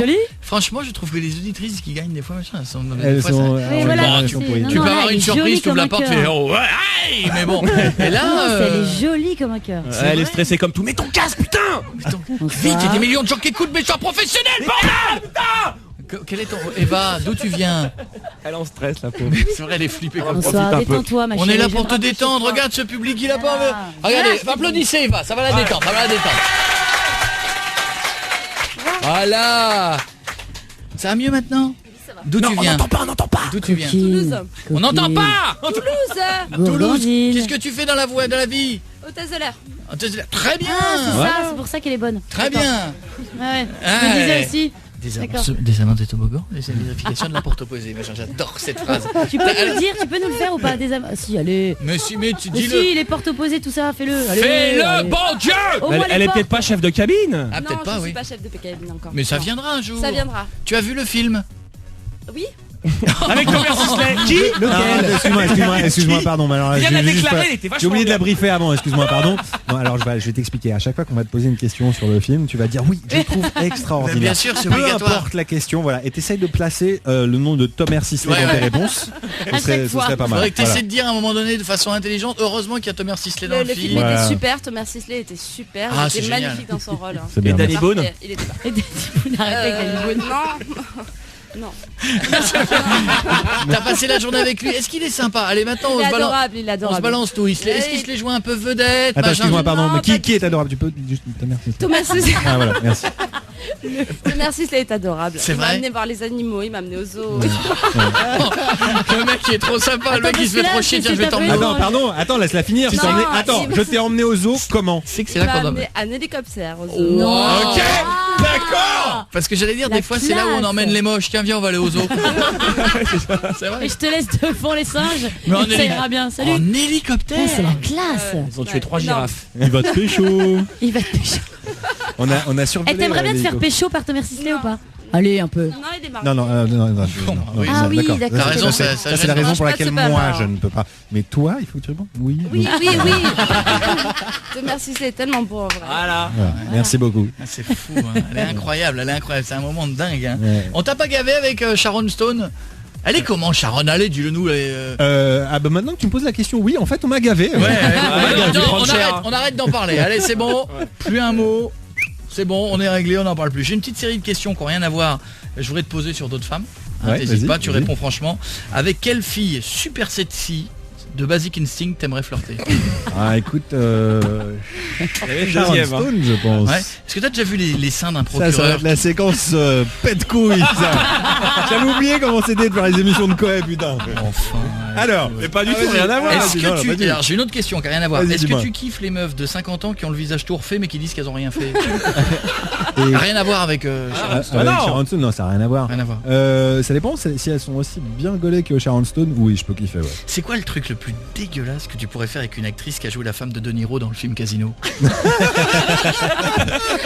franchement,
jolie.
je trouve que les auditrices qui gagnent des fois, machin, elles sont. des
Elles
fois,
sont.
ça-
Oui,
en
voilà,
génération
c'est-
pourrie.
non,
Tu peux
là,
avoir
elle
une
est
surprise,
jolie
tu ouvres la
comme
porte,
un
tu fais
cœur.
oh, ouais, aïe, mais bon. Et là,
Non, elle est jolie comme un cœur.
Elle est stressée comme tout. Mets ton casque, putain!
vite, il y a
Bonsoir.
des millions de gens qui écoutent, mais je suis un professionnel, bordel, putain. Quel est ton Eva? D'où tu viens?
Elle est en stress, la pauvre.
C'est vrai, elle est flippée comme ça.
Bonsoir, détends-toi ma
On
chérie.
est là
je
pour
vais
te
me
détendre.
rapprocher de
Regarde ce public, il a pas envie.
Ah.
Regardez,
Merci.
applaudissez Eva, ça va la détendre, ça va la détendre. Voilà. Ça va mieux maintenant? D'où tu viens?
On n'entend pas.
D'où tu viens?
Toulouse.
On n'entend pas. Toulouse.
Gourgandine.
Qu'est-ce que tu fais dans la vie?
Hôtesse de l'air.
Très bien.
Ah, c'est ça, c'est pour ça qu'elle est bonne.
Très
D'accord.
bien.
Ouais,
Ah,
je me disais
ouais.
aussi.
Des amants des toboggans, des vérifications de la porte opposée. Machin, j'adore cette phrase.
Tu peux nous le dire, tu peux nous le faire ou pas des am... Si, allez.
Mais si, mais tu
Mais
dis-le.
si, les portes opposées, tout ça, fais-le. Allez,
Fais-le,
allez.
bon Dieu.
Au moins,
Elle
les
est
portes.
peut-être pas chef de cabine.
Ah,
Non,
peut-être pas,
je
oui.
suis pas chef de PKM encore.
Mais ça
Non.
viendra un jour.
Ça viendra.
Tu as vu le film?
Oui.
Avec Thomas Sisley. Qui?
Excuse-moi, pardon. Mais alors,
Viens
je
la
vais juste
déclarer,
pas-
elle était vachement
J'ai oublié de la
bien.
briefer avant, excuse-moi, pardon. Non, alors je vais t'expliquer. À chaque fois qu'on va te poser une question sur le film, tu vas dire oui, je trouve extraordinaire.
Bien sûr, c'est
Peu
obligatoire.
importe la question, voilà. Et t'essaye de placer le nom de Thomas Sisley
Ouais,
dans tes
ouais.
réponses.
À
Ce serait
chaque fois.
pas mal.
Faudrait que tu essaies
Voilà.
de dire à un moment donné de façon intelligente. Heureusement qu'il y a Thomas Sisley dans le,
Le
film.
film
Voilà.
était super, Thomas Sisley était super,
Ah,
il
c'est
était
génial.
magnifique dans son rôle.
C'est bien.
Et Danny Boone.
Parfait, il était pas.
Et vous arrêtez avec la limonade.
Non.
T'as passé la journée avec lui. Est-ce qu'il est sympa? Allez, maintenant
Il
on
est
se balance.
adorable, il est
On
adorable.
se balance tout. Est-ce qu'il se les joue un peu vedette?
Attends,
machin,
excuse-moi, pardon.
Non,
Mais
pas
qui est adorable? Tu peux juste Thomas Sisley.
Thomas Sisley.
Ah voilà, merci.
Thomas Sisley est adorable.
C'est
Il m'a
vrai
amené voir les animaux, il m'a amené au zoo.
Le mec il est trop sympa. Le
Attends,
mec il se fait
parce que
trop
là,
chier.
c'est
Tiens, je vais
ta
t'emmener.
vraie-
Attends, pardon, attends, laisse-la finir. Je
Non,
t'ai emmené- Attends,
il-
je t'ai emmené au zoo. Comment?
C'est que c'est
Il
là
m'a
qu'on
amené un hélicoptère au zoo.
Non.
Ok, d'accord.
Parce que j'allais dire,
La
des fois c'est là où on
classe.
emmène les moches. Tiens, viens, on va aller au zoo. C'est vrai.
Et je te laisse devant les singes.
Mais en
et ça ira bien. Salut.
En hélicoptère.
Ah, c'est la classe.
Ils ont tué 3
Non.
girafes.
Il va te pécho.
Il va te pécho.
On a survolé.
Eh, t'aimerais bien te faire pécho par Thomas Sisley ou pas? Allez, un peu.
Non, il est marrant.
Non,
oui.
Ah oui, d'accord.
T'as raison, ça
c'est
gêne
la
pas.
raison pour
Je
laquelle
pense que c'est pas
moi
marrant.
je ne peux pas. Mais toi, il faut que tu répondes. Oui.
Oui. Thomas Sisley est tellement beau en vrai.
Voilà.
Voilà, merci beaucoup.
Ah, c'est fou, hein. Elle est incroyable, c'est un moment de dingue. Hein.
Ouais.
On t'a pas gavé avec Sharon Stone? Elle est comment Sharon? Allez, dis-le nous.
Ah bah maintenant que tu me poses la question, oui, en fait, on m'a gavé.
Ouais,
dû
non,
prendre cher.
on arrête d'en parler. Allez, c'est bon. Plus un mot. C'est bon, on est réglé, on n'en parle plus. J'ai une petite série de questions qui n'ont rien à voir. Je voudrais te poser sur d'autres femmes.
Ouais,
T'hésites
vas-y,
pas, tu
vas-y.
réponds franchement. Avec quelle fille super sexy de Basic Instinct t'aimerais flirter?
Ah écoute,
Il y avait le
Sharon
deuxième. hein.
Stone, je pense.
Ouais. Est-ce que t'as déjà vu les seins d'un
Ça va
procureur?
être la séquence pète couille, ça. J'avais oublié comment c'était de faire les émissions de Coé, putain.
Enfin.
Alors,
Mais pas du tout,
vas-y.
rien à voir.
Est-ce
non,
que tu...
pas du-
Alors j'ai une autre question qui n'a rien à voir.
Vas-y,
Est-ce que
dis-moi.
tu kiffes les meufs de 50 ans qui ont le visage tout refait mais qui disent qu'elles ont rien fait?
Et-
Rien à voir avec Sharon Stone.
avec
non.
Sharon Stone, non, ça n'a rien à voir.
Rien à voir.
Ça dépend si elles sont aussi bien gaulées que Sharon Stone. Oui, je peux kiffer, ouais.
C'est quoi le truc le plus dégueulasse que tu pourrais faire avec une actrice qui a joué la femme de De Niro dans le film Casino?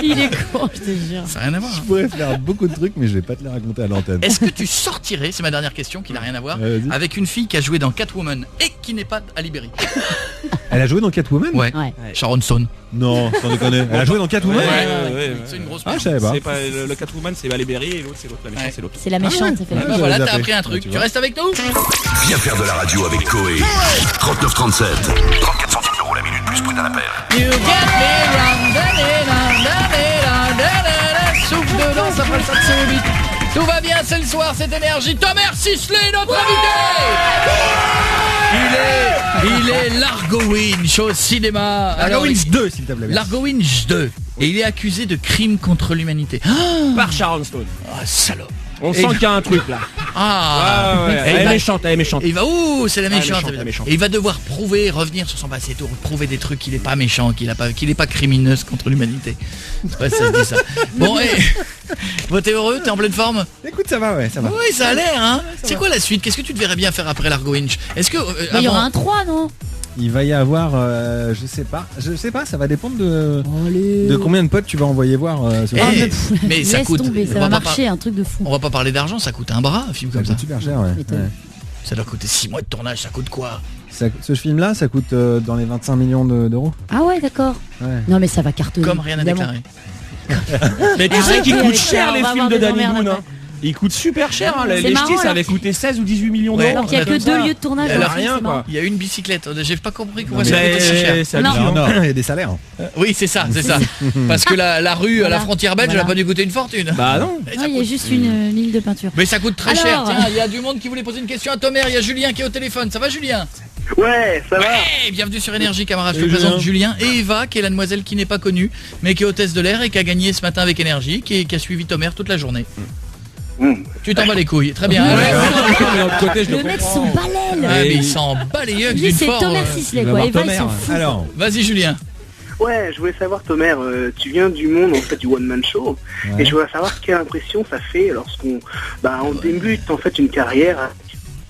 Il est con, je te jure.
Ça n'a rien à voir.
Je
hein.
pourrais faire beaucoup de trucs, mais je vais pas te les raconter à l'antenne.
Est-ce que tu sortirais, c'est ma dernière question qui n'a rien à voir,
Vas-y.
avec une fille qui a joué dans Catwoman et qui n'est pas à Libéry?
Elle a joué dans Catwoman?
Ouais. Sharon Stone.
Non, sans déconner. Elle a joué dans Catwoman?
Ouais.
C'est une grosse.
Ah, je savais pas.
C'est pas le Catwoman, c'est Halle Berry et l'autre c'est l'autre, la méchante c'est l'autre.
C'est la méchante, ça fait
Bah
mal.
voilà, t'as appris un truc. Tu restes avec nous?
Viens faire de la radio avec Coé. 3937. 34 centimes d'euros la minute plus prix d'un appel.
You get me round, souffle dedans, ça passe assez vite. Tout va bien, c'est le soir, c'est énergie. Tomer Sisley, notre invité. Il est Largo Winch au cinéma.
Largo Winch 2, s'il te plaît.
Largo Winch 2. Et il est accusé de crime contre l'humanité.
Par Sharon Stone.
Ah, salope.
On sent qu'il y a un truc là. Elle est méchante, elle est méchante.
Et il va, c'est la méchante.
La méchante.
Et il va devoir revenir sur son passé, prouver des trucs qu'il est pas méchant, qu'il est pas crimineuse contre l'humanité. Ouais, ça se dit ça. Bon, bon, t'es heureux, t'es en pleine forme?
Écoute, ça va, ouais, ça va.
Oui, ça a l'air, hein. C'est quoi la suite? Qu'est-ce que tu te verrais bien faire après Largo Winch? Est-ce que
il y aura un 3, non?
Il va y avoir, je sais pas, ça va dépendre de combien de potes tu vas envoyer voir.
Mais ça coûte.
Tomber, ça va marcher, un truc de fou.
On va pas parler d'argent, ça coûte un bras, un film comme ça.
Ça coûte super cher, ouais.
Ça doit coûter 6 mois de tournage, ça coûte quoi?
Ce film-là, ça coûte dans les 25 millions d'euros.
Ah ouais, d'accord.
Ouais.
Non mais ça va cartonner.
Comme rien à déclarer.
Mais tu sais qu'ils coûtent cher les films de Danny Boone. Ils coûtent super cher, hein. Les
marrant,
ch'tis ça avait coûté 16 ou 18 millions d'euros.
Alors qu'il y a que 2 lieux de tournage.
Elle a
rien quoi.
Il y a une bicyclette, j'ai pas compris pourquoi ça coûtait si cher.
Non.
Il y a des salaires.
Oui, c'est ça. Parce que la rue à la frontière belge, elle a pas dû coûter une fortune.
Bah non.
Il y a juste une ligne de peinture.
Mais ça coûte très cher. Tiens, il y a du monde qui voulait poser une question à Tomer. Il y a Julien qui est au téléphone. Ça va, Julien?
Ouais, ça va.
Bienvenue sur Énergie, camarade. Je te présente Julien et Eva, qui est la demoiselle qui n'est pas connue, mais qui est hôtesse de l'air et qui a gagné ce matin avec Énergie, qui a suivi Tomer toute la journée. Tu t'en bats les couilles, très bien.
Le mec s'en balèle.
Mais il s'en bat les yeux d'une
c'est
force.
Tomer Sisley quoi. Eva il s'en fout.
Alors,
vas-y Julien.
Ouais, je voulais savoir, Tomer, tu viens du monde en fait du one man show, et je voulais savoir quelle impression ça fait lorsqu'on débute en fait une carrière,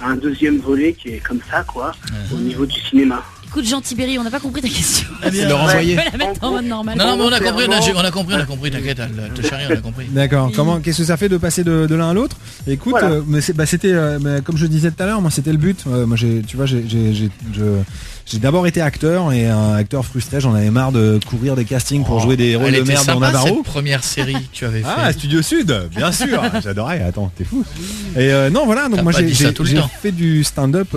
un deuxième volet qui est comme ça quoi, au niveau du cinéma.
Écoute Jean Tibéri, on n'a pas compris ta question.
Le
On
renvoyer.
peut la mettre en mode normal.
Non, mais on a compris, t'inquiète, te charrie, on a compris.
d'accord. Qu'est-ce que ça fait de passer de l'un à l'autre? Écoute,
Voilà.
c'était, comme je disais tout à l'heure, moi c'était le but. Moi j'ai d'abord été acteur et un acteur frustré. J'en avais marre de courir des castings pour jouer des rôles de merde dans Navarro.
Cette première série que tu avais fait.
Ah, Studio Sud, bien sûr. J'adorais. Attends, t'es fou. Et non, voilà. Donc moi j'ai fait du stand-up.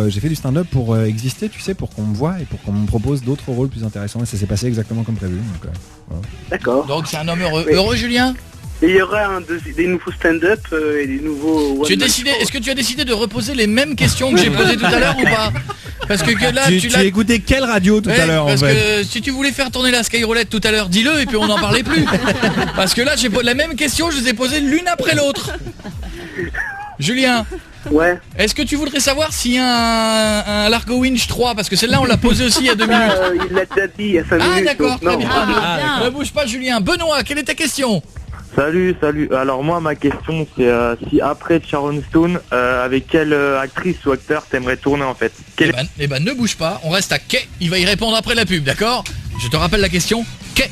J'ai fait du stand-up pour exister, tu sais, pour qu'on me voit et pour qu'on me propose d'autres rôles plus intéressants. Et ça s'est passé exactement comme prévu. Donc, voilà.
D'accord.
Donc c'est un homme heureux.
Oui.
Heureux Julien?
Et il y aura des nouveaux stand-up et des nouveaux one man show.
Est-ce que tu as décidé de reposer les mêmes questions que j'ai posées tout à l'heure ou pas? Parce que là
tu as écouté quelle radio tout à l'heure en fait?
Parce que si tu voulais faire tourner la Skyroulette tout à l'heure, dis-le et puis on n'en parlait plus. Parce que là j'ai la même question, je les ai posées l'une après l'autre. Julien,
Ouais.
est-ce que tu voudrais savoir s'il y a un Largo Winch 3? Parce que celle-là on l'a posée aussi il y a 2 minutes.
Il l'a déjà dit il y a 5 minutes.
Ah d'accord, très
donc
bien.
non.
Ne bouge pas Julien. Benoît, quelle est ta question?
Salut. Alors moi, ma question, c'est si après Sharon Stone, avec quelle actrice ou acteur t'aimerais tourner en fait?
Eh ben, ne bouge pas, on reste à Kay. Il va y répondre après la pub, d'accord? Je te rappelle la question. Kay.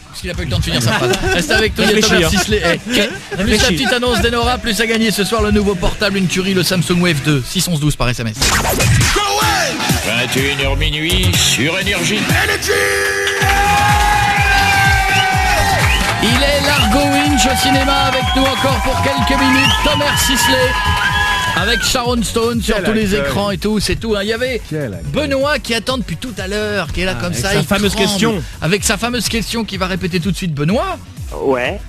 Parce qu'il a pas eu le temps de finir sa phrase. Reste avec toi, il y a Thomas Sisley. Kay. Plus la petite annonce d'Enora, plus à gagner ce soir le nouveau portable, une tuerie, le Samsung Wave 2. 61112 par SMS.
21h minuit sur Énergie.
Il est Largo Winch au cinéma avec nous encore pour quelques minutes. Tomer Sisley avec Sharon Stone sur tous les écrans et tout, c'est tout. Il y avait Benoît qui attend depuis tout à l'heure, qui est là comme ça.
Sa fameuse question.
Avec sa fameuse question qu'il va répéter tout de suite. Benoît.
Ouais.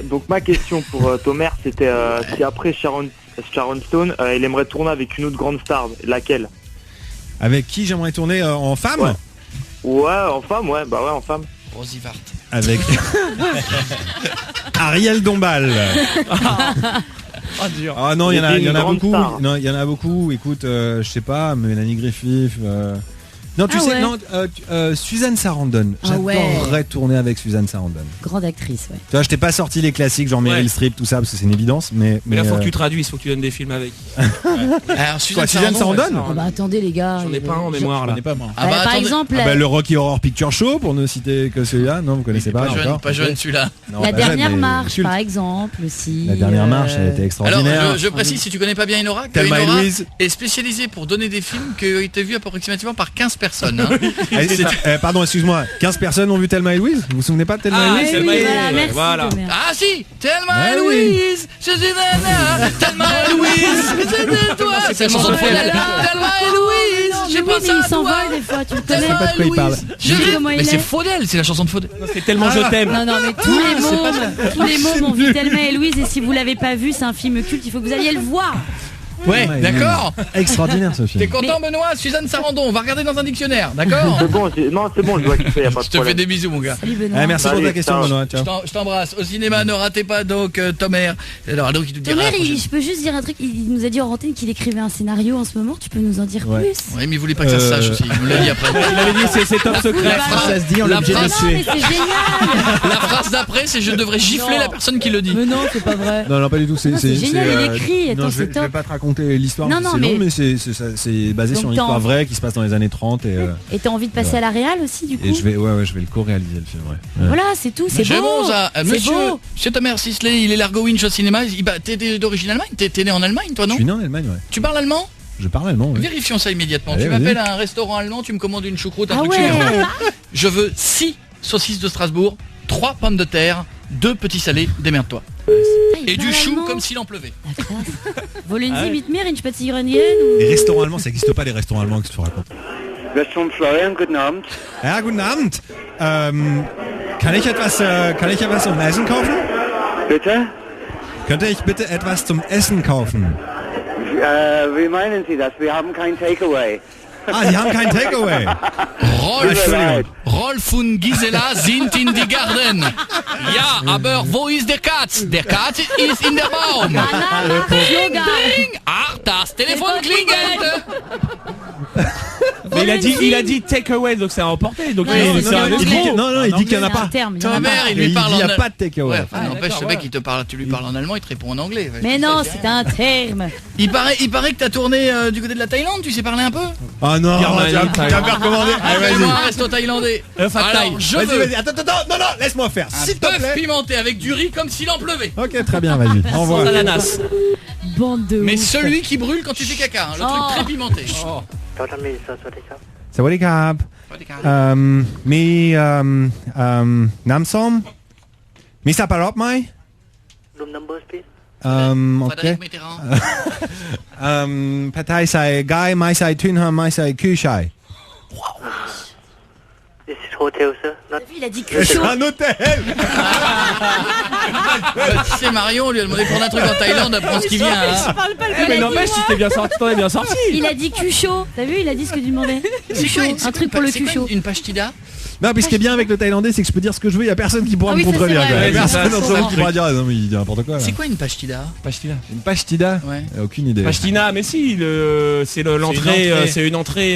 Donc ma question pour Tomer, c'était si après Sharon Stone, il aimerait tourner avec une autre grande star, laquelle?
Avec qui j'aimerais tourner en femme?
Ouais, en femme, ouais, bah ouais, en femme.
Rosie Vart.
Avec Ariel Dombal.
dur.
Ah non, il y en a beaucoup. Non, il y en a beaucoup. Écoute, je sais pas, Mélanie Griffith. Non, tu sais, non, Suzanne Sarandon. J'adorerais tourner avec Suzanne Sarandon.
Grande actrice, ouais.
Tu vois, je t'ai pas sorti les classiques genre Meryl Streep, tout ça, parce que c'est une évidence, mais
là, faut que tu traduises, faut que tu donnes des films avec.
Alors,
Suzanne Sarandon.
Ah bah attendez les gars.
J'en ai pas un en mémoire là.
Par exemple,
le Rocky Horror Picture Show, pour ne citer que celui-là. Non, vous connaissez pas encore.
Pas jeune celui-là.
La dernière marche, par exemple, aussi.
La dernière marche, elle était extraordinaire.
Alors, je précise, si tu connais pas bien Enora, que Enora est spécialisée pour donner des films qui ont été vus approximativement par 15% personnes. Hein.
Pardon, excuse-moi. 15 personnes ont vu Thelma et Louise. Vous vous souvenez pas de Thelma et Louise?
Thelma et Louise, voilà.
Ah si, Thelma et Louise, je suis nana. Thelma et Louise, c'est toi. C'est la chanson de Faudel. Thelma et Louise, j'ai pas ça.
Il s'envole des fois, tu le connais.
Thelma et Louise. Mais c'est
est.
Faudel, c'est la chanson de Faudel.
C'est tellement je t'aime.
Non, mais tous les mômes ont vu Thelma et Louise, et si vous l'avez pas vu, c'est un film culte, il faut que vous alliez le voir.
Ouais, d'accord.
Extraordinaire ce film.
T'es content, Benoît? Suzanne Sarandon, on va regarder dans un dictionnaire, d'accord?
C'est bon, c'est bon, je vois qu'il fait, y a pas de
Je te fais
problème.
des bisous, mon gars.
Salut Benoît.
Merci pour ta question, Benoît.
Je t'embrasse. Au cinéma, ne ratez pas donc Tomer. Alors, donc il te dira.
Tomer, je peux juste dire un truc, il nous a dit en antenne qu'il écrivait un scénario en ce moment, tu peux nous en dire plus?
Ouais, mais il voulait pas que ça se sache aussi. Il nous l'a dit après.
Il avait dit c'est top secret.
Ça se dit, on est obligé de le tuer.
Mais c'est génial.
La phrase d'après, c'est je devrais gifler la personne qui le dit.
Mais non, c'est pas vrai.
Non, pas du tout.
C'est génial, il écrit. Attends,
Non, je vais pas te raconter l'histoire. C'est long, mais c'est basé sur une histoire vraie qui se passe dans les années 30
et t'as envie de passer à la réal aussi du coup?
Et je vais le co-réaliser le film.
Voilà, c'est tout, c'est beau.
Bon ça. Monsieur Tomer Sisley, il est Largo Winch au cinéma. T'es d'origine Allemagne? T'es né en Allemagne, toi, non?
Je suis né en Allemagne, ouais.
Tu parles allemand?
Je parle allemand, oui.
Vérifions ça immédiatement.
Allez,
Tu m'appelles à un restaurant allemand, tu me commandes une choucroute, un truc super. Je veux 6 saucisses de Strasbourg, 3 pommes de terre, 2 petits salés, démerde-toi. Et du chou comme s'il en pleuvait.
Wollen Sie mit mir in Spazierengehen?
Les restaurants allemands, ça n'existe pas, les restaurants allemands que tu racontes.
Westrom Florian, guten Abend.
Ja, guten Abend. Kann ich etwas zum Essen kaufen?
Bitte?
Könnte ich bitte etwas zum Essen kaufen?
Wie meinen Sie das? Wir haben kein Takeaway.
Ah, Sie haben kein Takeaway.
Rolf und Gisela sind in die Garten. Ja, aber wo ist der Katz? Der Katz ist in der Baum. Ding! Ah, das Telefon klingelt.
Mais il a dit take away, donc c'est à emporter. Donc
il dit qu'il n'y en a pas.
Ta mère, il lui parle en
allemand. Il n'y a pas de takeaway.
N'empêche, ce mec, tu lui parles en allemand, il te répond en anglais.
Mais non, c'est un terme.
Il paraît que t'as tourné du côté de la Thaïlande, tu sais parler un peu?
Ah non, tu vas me faire commander.
Allez, un resto thaïlandais. Alors,
vas-y, attends, non, laisse-moi faire.
Un bœuf pimenté avec du riz comme s'il en pleuvait.
Ok, très bien, vas-y. Au revoir.
Bande de
Mais
ouf.
celui qui brûle quand tu fais caca, le truc très pimenté.
Sawadikap. Namsom. Mi saparop mai.
Room numbers, please.
Frédéric Mitterrand.
Patai sai gai, mai sai tunha, mai sai kushai.
This is hotel, sir. Not...
Il a dit que chaud.
C'est un hôtel.
Tu sais, Marion, on lui a demandé de prendre un truc en Thaïlande, apprends ce qui vient. Hein.
Mais n'empêche, si t'es bien sorti, t'en es bien sorti.
Il a dit cul chaud. T'as vu, il a dit ce que tu demandais. Cul chaud, un truc pour le cul chaud.
Une pastida.
Non, puis ce qui est bien avec le thaïlandais, c'est que je peux dire ce que je veux, il n'y a personne qui pourra me
oui, ça,
contredire.
c'est vrai.
Il y a personne
Ouais,
dans ce monde qui pourra dire non, mais il dit n'importe quoi. Là.
C'est quoi une pastida?
Une pastida?
Ouais.
Aucune idée.
Pastina, mais si, c'est l'entrée, c'est une entrée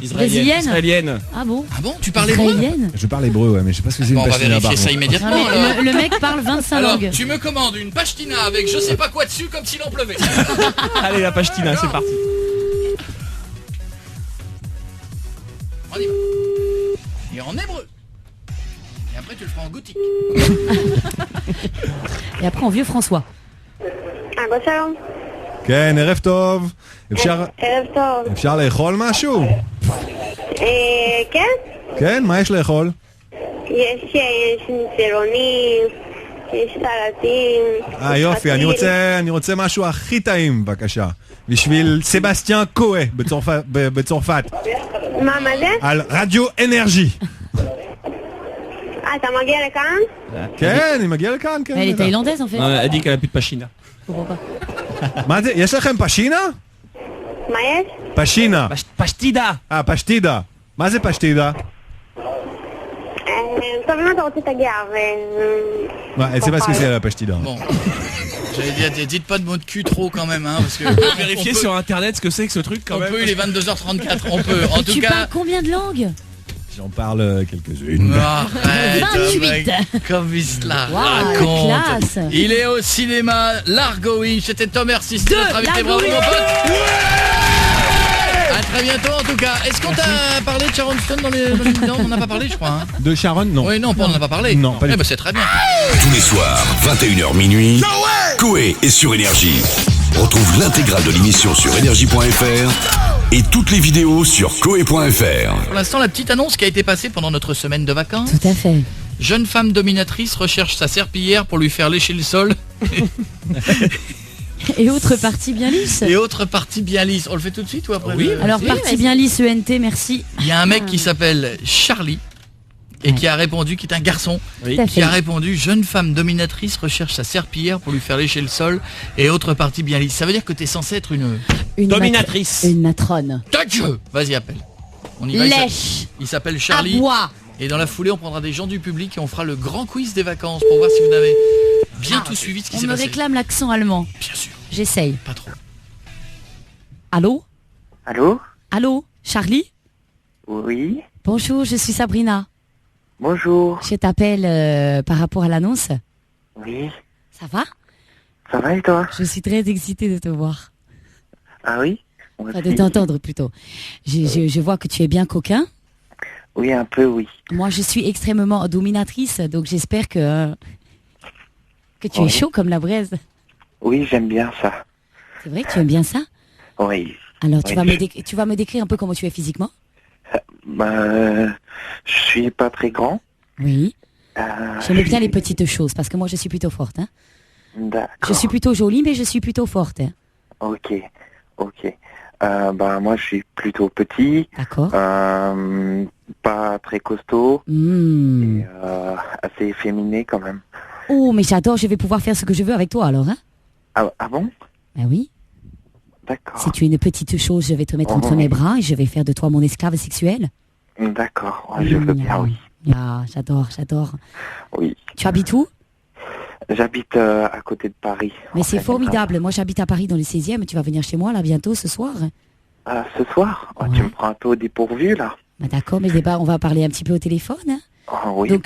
israélienne.
Ah bon?
Ah bon? Tu parles hébreu?
Je parle hébreu, ouais, mais je sais pas ce que c'est une
On va
pastina.
vérifier ça immédiatement.
Non, mais le mec parle 25
Alors,
langues.
tu me commandes une pastina avec je sais pas quoi dessus comme s'il en pleuvait.
Allez, la pastina, c'est parti.
On y va. Et en hébreu. Et après tu le feras en gothique.
Et après en vieux François.
שלום.
כן, ערב טוב.
ערב טוב.
אפשר לאכול משהו?
כן?
כן, מה יש לאכול?
יש ניצלונים, יש סלטים.
יופי, אני רוצה משהו הכי טעים, בבקשה. בשביל סבסטיאן קואה בצרפת.
מה זה?
על רדיו אנרג'י.
אתה מגיע לכאן?
כן, אני מגיע לכאן, כן.
Elle est thaïlandaise en fait.
Elle dit qu'elle a plus de pachina.
מה זה? יש לכם פשינה?
מה יש?
פשינה.
פשטידה.
פשטידה. מה זה פשטידה?
טוב, אם אתה רוצה תגיע
Elle sait pas ce que c'est la pastida.
Bon. J'allais dire, dites pas de mots de cul trop quand même, hein, parce que...
On peut vérifier sur internet ce que c'est que ce truc quand
on
même.
peut, il est 22h34, on peut. En tout
Tu
cas...
parles combien de langues?
J'en parle quelques-unes.
Arrête,
28.
Comme il se la
Wow,
raconte.
classe.
Il est au cinéma Largo Winch. C'était Tomer Sisley, notre invité. Bravo mon pote. À très bientôt en tout cas. Est-ce qu'on t'a parlé de Sharon Stone dans les... Non, on n'a pas parlé je crois. Hein.
De Sharon, non.
Oui, non, on n'en a pas parlé.
Non, pas du tout.
C'est très bien.
Tous les soirs, 21h minuit, Koé est sur Énergie. Retrouve l'intégrale de l'émission sur énergie.fr et toutes les vidéos sur Koé.fr.
Pour l'instant, la petite annonce qui a été passée pendant notre semaine de vacances.
Tout à fait.
Jeune femme dominatrice recherche sa serpillière pour lui faire lécher le sol.
Et autre partie bien lisse.
Et autre partie bien lisse. On le fait tout de suite ou après?
Oui.
Alors, partie bien lisse, ENT, merci.
Il y a un mec qui s'appelle Charlie et qui a répondu, qui est un garçon, qui a répondu: jeune femme dominatrice recherche sa serpillière pour lui faire lécher le sol et autre partie bien lisse. Ça veut dire que t'es censé être une
dominatrice.
Une matrone.
Ta gueule. Vas-y, appelle. On y va.
Lèche.
Il s'appelle Charlie.
À bois.
Et dans la foulée, on prendra des gens du public et on fera le grand quiz des vacances pour voir si vous n'avez bien tout suivi ce qui s'est
On me
passé.
réclame l'accent allemand.
Bien sûr.
J'essaye.
Pas trop.
Allô?
Allô?
Allô? Charlie?
Oui.
Bonjour, je suis Sabrina.
Bonjour.
Je t'appelle par rapport à l'annonce.
Oui.
Ça va?
Ça va et toi?
Je suis très excitée de te voir.
Ah oui?
Enfin, de t'entendre plutôt. Je vois que tu es bien coquin.
Oui, un peu, oui.
Moi, je suis extrêmement dominatrice, donc j'espère que tu es chaud comme la braise.
Oui, j'aime bien ça.
C'est vrai que tu aimes bien ça?
Oui.
Alors,
Oui.
tu vas me décrire un peu comment tu es physiquement?
Je suis pas très grand.
Oui. J'aime bien les petites choses, parce que moi, je suis plutôt forte. Hein.
D'accord.
Je suis plutôt jolie, mais je suis plutôt forte. Hein.
Ok. Moi, je suis plutôt petit.
D'accord.
Pas très costaud. Et, assez efféminé quand même.
Oh, mais j'adore, je vais pouvoir faire ce que je veux avec toi alors. Hein.
Ah bon?
Ben oui.
D'accord.
Si tu es une petite chose, je vais te mettre entre mes bras et je vais faire de toi mon esclave sexuel.
D'accord, je veux bien, oui.
Ah, j'adore.
Oui.
Tu habites où?
J'habite à côté de Paris.
Mais c'est formidable. Moi, j'habite à Paris dans le 16e. Tu vas venir chez moi là bientôt ce soir.
Ah, ce soir? Tu me prends un peu au dépourvu là.
Bah, d'accord, mais on va parler un petit peu au téléphone. Hein.
Oui,
donc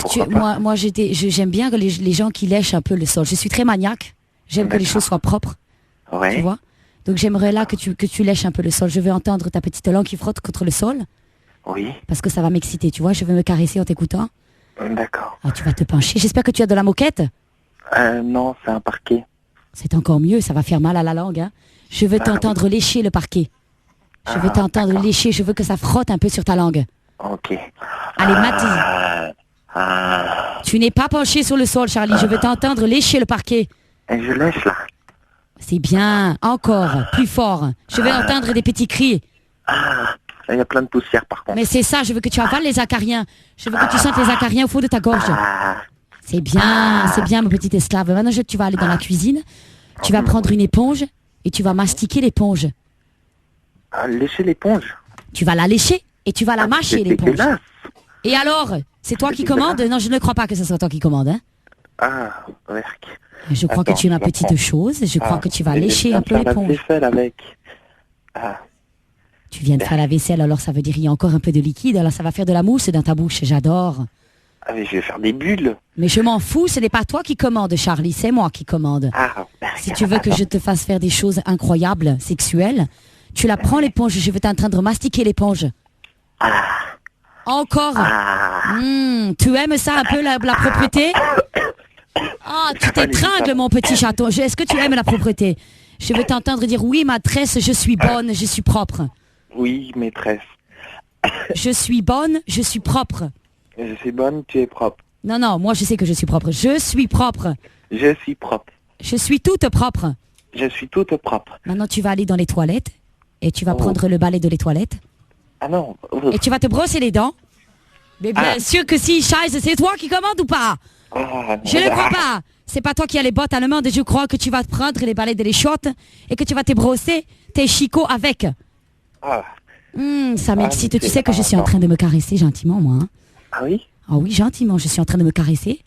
moi j'aime bien que les gens qui lèchent un peu le sol. Je suis très maniaque. J'aime que les choses soient propres.
Ouais.
Tu vois? Donc j'aimerais là que tu lèches un peu le sol. Je veux entendre ta petite langue qui frotte contre le sol.
Oui.
Parce que ça va m'exciter, tu vois. Je veux me caresser en t'écoutant.
D'accord.
Ah, tu vas te pencher. J'espère que tu as de la moquette.
Non, c'est un parquet.
C'est encore mieux, ça va faire mal à la langue. Hein. Je veux t'entendre lécher le parquet. Je veux t'entendre lécher, je veux que ça frotte un peu sur ta langue.
Ok.
Allez, Mathis. Tu n'es pas penché sur le sol, Charlie. Je veux t'entendre lécher le parquet.
Et je lèche là.
C'est bien. Encore. Plus fort. Je veux entendre des petits cris.
Il y a plein de poussière par contre.
Mais c'est ça, je veux que tu avales les acariens. Je veux que tu sentes les acariens au fond de ta gorge. C'est bien, mon petit esclave. Maintenant, tu vas aller dans la cuisine. Tu vas prendre une éponge et tu vas mastiquer l'éponge.
Lécher l'éponge?
Tu vas la lécher et tu vas la mâcher, l'éponge. Et alors, c'est toi qui commandes? Non, je ne crois pas que ce soit toi qui commande. Hein.
Werk.
Je crois que tu es ma petite chose. Je crois que tu vas lécher un peu l'éponge. Tu viens de faire la vaisselle, alors ça veut dire qu'il y a encore un peu de liquide. Alors ça va faire de la mousse dans ta bouche. J'adore.
Mais je vais faire des bulles.
Mais je m'en fous, ce n'est pas toi qui commande, Charlie, c'est moi qui commande. Si tu veux que je te fasse faire des choses incroyables, sexuelles, tu la prends l'éponge, je veux t'entendre mastiquer l'éponge. Encore. Tu aimes ça un peu, la propreté? Tu t'étrangles, mon petit chaton. Est-ce que tu aimes la propreté? Je veux t'entendre dire oui, maîtresse, je suis bonne, je suis propre.
Oui, maîtresse.
Je suis bonne, je suis propre.
Je suis bonne, tu es propre.
Non, moi je sais que je suis propre. Je suis propre.
Je suis propre.
Je suis toute propre.
Je suis toute propre.
Maintenant tu vas aller dans les toilettes et tu vas prendre le balai de les toilettes.
Ah non.
Et tu vas te brosser les dents. Mais bien sûr que si, Scheiße, c'est toi qui commandes ou pas? Je ne crois pas. C'est pas toi qui as les bottes allemandes. Je crois que tu vas prendre les balais de les chiottes et que tu vas te brosser tes chicots avec. Ça m'excite. Tu sais que je suis en train de me caresser gentiment, moi. Hein.
Ah oui?
Ah oui, gentiment, je suis en train de me caresser.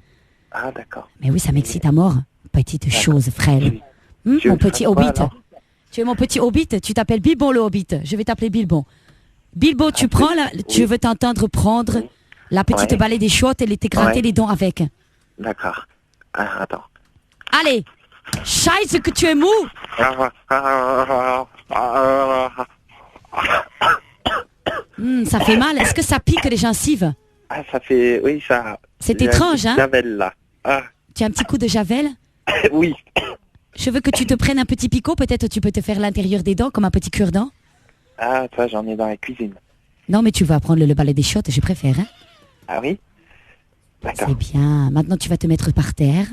Ah d'accord.
Mais oui, ça m'excite à mort. Petite chose frêle. Mon petit hobbit. Tu es mon petit hobbit, tu t'appelles Bilbon le hobbit. Je vais t'appeler Bilbon. Bilbo, tu prends là, je veux t'entendre prendre la petite balai des chiottes et te gratter les dents avec.
D'accord. Attends.
Allez, Scheiße que tu es mou. Ça fait mal. Est-ce que ça pique les gencives?
Ça fait... Oui, ça...
C'est étrange, hein?
Javel, là.
Tu as un petit coup de javel?
Oui.
Je veux que tu te prennes un petit picot. Peut-être tu peux te faire l'intérieur des dents comme un petit cure-dent.
Ah, toi, j'en ai dans la cuisine.
Non, mais tu vas prendre le balai des shots, je préfère. Hein.
Ah oui? D'accord.
C'est bien. Maintenant, tu vas te mettre par terre.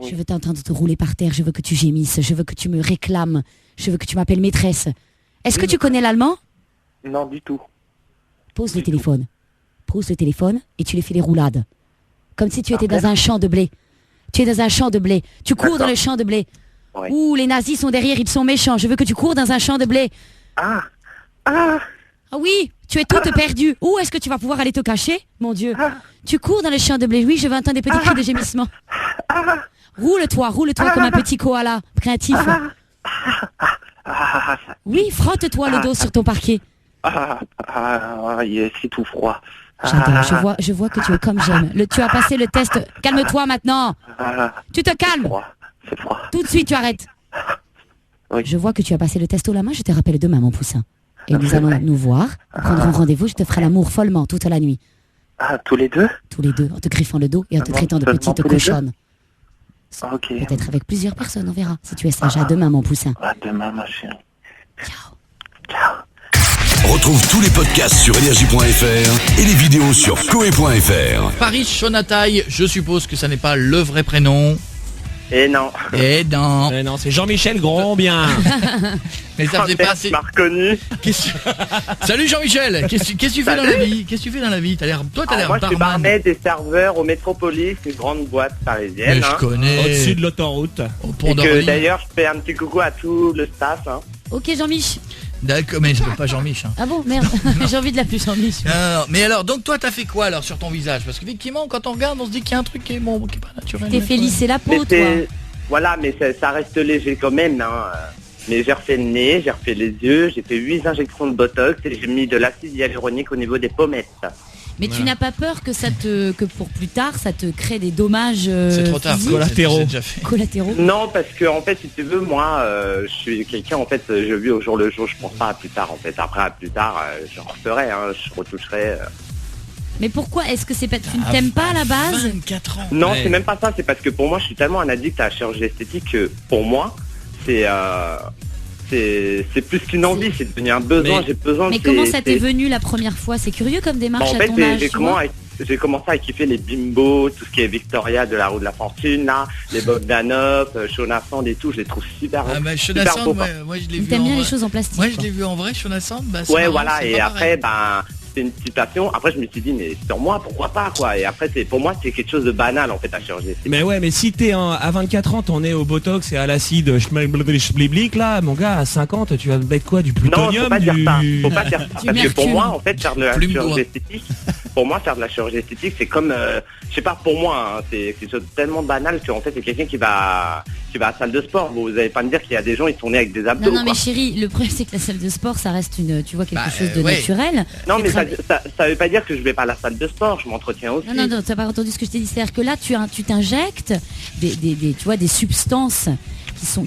Je veux t'entendre te rouler par terre. Je veux que tu gémisses. Je veux que tu me réclames. Je veux que tu m'appelles maîtresse. Est-ce que tu connais l'allemand?
Non, du tout.
Pose le téléphone. Pose le téléphone et tu les fais des roulades. Comme si tu étais dans un champ de blé. Tu es dans un champ de blé. Tu cours dans le champ de blé.
Ouais.
Ouh, les nazis sont derrière, ils sont méchants. Je veux que tu cours dans un champ de blé.
Ah
Oui, tu es toute perdue. Où est-ce que tu vas pouvoir aller te cacher? Mon Dieu. Tu cours dans le champ de blé. Oui, je veux entendre des petits cris de gémissement. Roule-toi comme un petit koala craintif. Oui, frotte-toi le dos sur ton parquet.
C'est tout froid.
J'adore, je vois que tu es comme j'aime. Tu as passé le test. Calme-toi maintenant. Tu te calmes.
C'est froid.
Tout de suite, tu arrêtes.
Oui.
Je vois que tu as passé le test haut la main. Je te rappelle demain, mon poussin. Et nous allons nous voir. Nous prendrons rendez-vous. Je te ferai l'amour follement toute la nuit.
Ah, tous les deux?
Tous les deux, en te griffant le dos et en te traitant de petite cochonne.
Ok.
Peut-être avec plusieurs personnes, on verra. Si tu es sage, à demain, mon poussin.
À demain, ma chérie.
Retrouve tous les podcasts sur énergie.fr et les vidéos sur koe.fr.
Paris Chonatai, je suppose que ça n'est pas le vrai prénom.
Et non.
Et non.
Non, c'est Jean-Michel Grand-Bien.
Mais ça faisait pas assez.
Reconnu.
Salut Jean-Michel. Qu'est-ce que tu fais dans la vie? Qu'est-ce que tu fais dans la vie? Toi, t'as l'air
moi, je suis
barman.
barmaid et serveur au Métropolis, une grande boîte parisienne.
Mais je connais.
Au-dessus de l'autoroute.
Au
Et
pont
que
d'Orly.
d'ailleurs, je fais un petit coucou à tout le staff.
Ok, Jean-Mich.
D'accord, mais je veux pas Jean-Mich.
Ah bon, merde. J'ai envie de l'appeler Jean-Mich.
Non, mais alors, donc toi, t'as fait quoi alors sur ton visage? Parce qu'effectivement, quand on regarde, on se dit qu'il y a un truc qui est bon, qui est pas naturel.
T'es fait lisser la peau, toi.
Voilà, mais ça reste léger quand même. Mais j'ai refait le nez, j'ai refait les yeux, j'ai fait 8 injections de Botox et j'ai mis de l'acide hyaluronique au niveau des pommettes.
Mais tu n'as pas peur que pour plus tard, ça te crée des dommages
C'est trop tard,
physiques, collatéraux.
Non, parce que en fait, si tu veux, moi, je suis quelqu'un, en fait, je vis au jour le jour, je pense pas à plus tard, en fait. Après, à plus tard, je referai, je retoucherai.
Mais pourquoi? Est-ce que c'est pas tu ne t'aimes pas à la base?
24 ans.
Non, c'est même pas ça, c'est parce que pour moi, je suis tellement un addict à la chirurgie esthétique que pour moi, c'est plus qu'une envie, c'est devenu un besoin, j'ai besoin.
Mais comment ça t'est venu la première fois? C'est curieux comme démarche à ton âge.
J'ai commencé à kiffer les Bimbo, tout ce qui est Victoria de la Roue de la Fortune, là, les Bogdanov, Shona Sand et tout, je les trouve super beaux.
Ah bah Shona Sand, moi je l'ai vu.
T'aimes bien les choses en plastique?
Moi je l'ai vu en vrai, Shona Sand.
Ouais, voilà, et après, c'est une petite passion. Après, je me suis dit, mais sur moi, pourquoi pas, quoi. Et après, pour moi, c'est quelque chose de banal, en fait, à chirurgie.
Mais ouais, mais si t'es à 24 ans, t'en es au Botox et à l'acide schbliblic, là, mon gars, à 50, tu vas mettre quoi? Du plutonium?
Non, faut pas dire ça. Faut pas dire ça. Parce que pour moi, en fait, faire de la chirurgie esthétique, faire de la chirurgie esthétique, c'est comme, je sais pas, pour moi, c'est quelque chose de tellement banal qu'en fait, c'est quelqu'un qui va à la salle de sport. Vous allez pas me dire qu'il y a des gens, ils sont nés avec des abdos.
Non, mais chérie, le problème, c'est que la salle de sport, ça reste quelque chose de naturel.
Non, mais ça veut pas dire que je vais pas à la salle de sport, je m'entretiens aussi.
Non, t'as pas entendu ce que je t'ai dit. C'est-à-dire que là, tu t'injectes des substances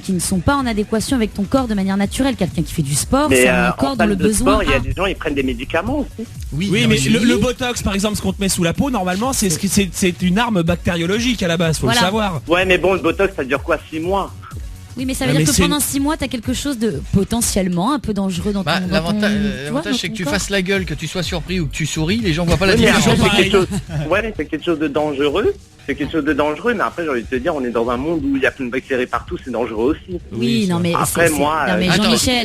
qui ne sont pas en adéquation avec ton corps de manière naturelle. Quelqu'un qui fait du sport, c'est un corps dans le besoin.
Il y a des gens, ils prennent des médicaments aussi.
Oui, mais le Botox, par exemple, ce qu'on te met sous la peau, normalement, c'est une arme bactériologique à la base, faut le savoir.
Ouais, mais bon, le Botox, ça dure quoi, 6 mois?
Oui, mais ça veut dire que pendant 6 mois, t'as quelque chose de potentiellement un peu dangereux dans ton...
L'avantage, c'est que tu fasses la gueule, que tu sois surpris ou que tu souris, les gens voient pas la différence.
C'est quelque chose de dangereux. C'est quelque chose de dangereux, mais après j'ai envie de te dire, on est dans un monde où il y a plein de bactéries partout, c'est dangereux aussi.
Oui, non mais
après moi,
non mais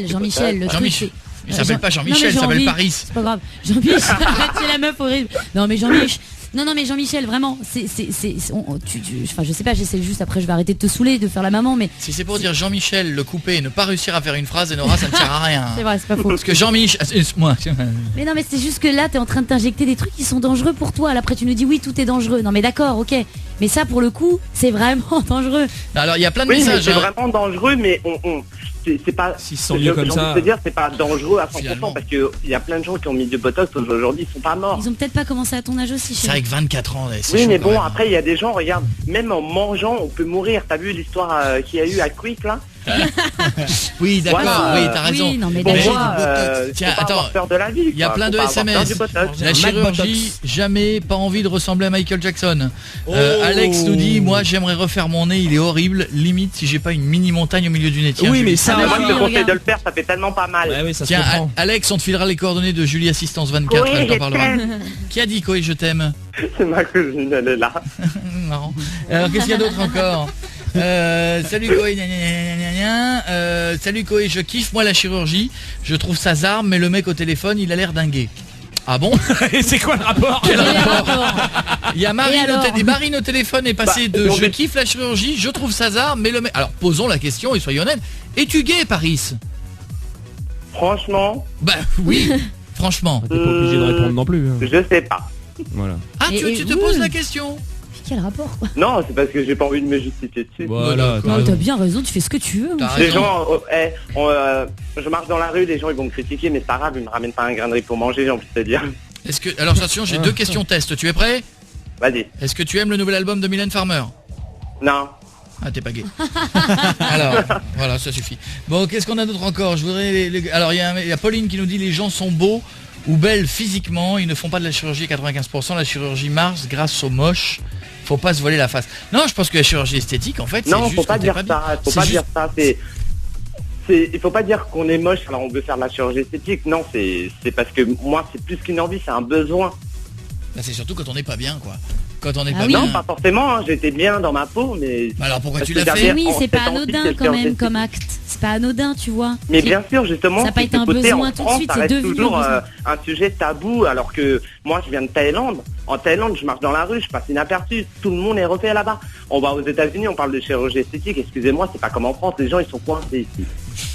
Jean-Michel, le truc c'est...
Il s'appelle pas Jean-Michel, il s'appelle Paris.
C'est pas grave. Jean-Michel, c'est la meuf horrible. Non mais Jean-Michel. Non mais Jean-Michel, vraiment, enfin je sais pas, j'essaie juste, après je vais arrêter de te saouler, de faire la maman, mais...
Si c'est pour dire Jean-Michel, le couper et ne pas réussir à faire une phrase, Nora, ça ne sert à rien.
C'est vrai, c'est pas faux.
Parce que Jean-Michel...
Mais non mais c'est juste que là, t'es en train de t'injecter des trucs qui sont dangereux pour toi. Après tu nous dis oui, tout est dangereux. Non mais d'accord, ok. Mais ça pour le coup, c'est vraiment dangereux.
Alors il y a plein de messages.
C'est vraiment dangereux, mais c'est pas...
S'ils sont mieux comme ça...
Je veux dire, c'est pas dangereux à 100% parce qu'il y a plein de gens qui ont mis du Botox aujourd'hui, ils sont pas morts.
Ils ont peut-être pas commencé à ton âge aussi.
C'est vrai que 24 ans,
oui, mais bon, après il y a des gens, regarde, même en mangeant, on peut mourir. T'as vu l'histoire qu'il y a eu à Quick là?
Oui, d'accord,
Voilà,
oui, t'as raison.
Oui, non, mais
Pour
d'accord.
moi,
Tiens,
faut pas
attends,
avoir peur de la vie.
il y a
quoi.
plein
Faut
de
pas avoir peur
SMS.
du botox.
La chirurgie, jamais, pas envie de ressembler à Michael Jackson. Alex nous dit, moi j'aimerais refaire mon nez, il est horrible, limite si j'ai pas une mini montagne au milieu du nez. Tiens,
Oui,
Julie.
mais ça,
Moi, je te conseille
regarde.
de le faire, ça fait tellement pas mal.
Ouais, oui, ça se
Tiens,
comprend.
Alex, on te filera les coordonnées de Julie Assistance 24,
Koé,
elle t'en
je
parlera.
t'aime.
Qui a dit Koé, je t'aime?
C'est ma cousine, elle est là.
Marrant. Alors qu'est-ce qu'il y a d'autre encore? Salut Koé, gna, gna, gna, gna, gna. Salut Koé, je kiffe moi la chirurgie, je trouve ça zarbe, mais le mec au téléphone il a l'air dingué. Ah bon?
Et c'est quoi le rapport?
Quel rapport? Il y a Marine,
alors
Marine au téléphone est passée de
on
je
fait-
kiffe la chirurgie, je trouve ça zarbe, mais le mec... Alors posons la question et soyons honnêtes, es-tu gay Paris?
Franchement,
Bah oui, franchement.
T'es pas obligé de répondre non plus. hein.
je sais pas.
Voilà.
Ah
Et
tu te
oui.
poses la question?
Quel rapport quoi?
Non, c'est parce que j'ai pas envie de me justifier dessus.
Voilà, t'as
Non,
raison.
t'as bien raison, tu fais ce que tu veux.
T'as
Les
raison.
gens, je marche dans la rue, les gens ils vont me critiquer, mais c'est pas grave, ils me ramènent pas un grain de riz pour manger, j'ai envie de te dire.
Est-ce que... Alors attention, j'ai deux questions test, tu es prêt?
Vas-y.
Est-ce que tu aimes le nouvel album de Mylène Farmer?
Non.
Ah t'es pas gay. Alors voilà, ça suffit. Bon, qu'est-ce qu'on a d'autre encore? Je voudrais alors il y a Pauline qui nous dit les gens sont beaux ou belles physiquement, ils ne font pas de la chirurgie à 95%, la chirurgie marche grâce aux moches. Faut pas se voiler la face. Non, je pense que la chirurgie esthétique en fait, c'est
Non,
juste
faut pas
quand t'es
dire
bien.
ça, faut
C'est
pas
juste-
dire ça, il faut pas dire qu'on est moche alors on veut faire de la chirurgie esthétique, non, c'est parce que moi c'est plus qu'une envie, c'est un besoin.
Bah, c'est surtout quand on n'est pas bien quoi. Quand on n'est
Ah
pas
oui.
bien.
Non, pas forcément, hein, j'étais bien dans ma peau, mais...
Bah alors pourquoi
Parce
tu
que
l'as
j'avais
fait?
Oui, c'est
en
pas
cette envie
anodin
de
quand même
faire
comme acte. C'est pas anodin, tu vois.
Mais
C'est-
bien sûr, justement,
Ça a pas été
ce
un
côté
besoin
en
tout de
France,
suite,
ça
c'est
reste
devenu
toujours
un besoin.
un sujet tabou, alors que moi je viens de Thaïlande. En Thaïlande, je marche dans la rue, je passe inaperçu, tout le monde est refait là-bas. On va aux États-Unis, on parle de chirurgie esthétique, excusez-moi, c'est pas comme en France, les gens ils sont coincés ici.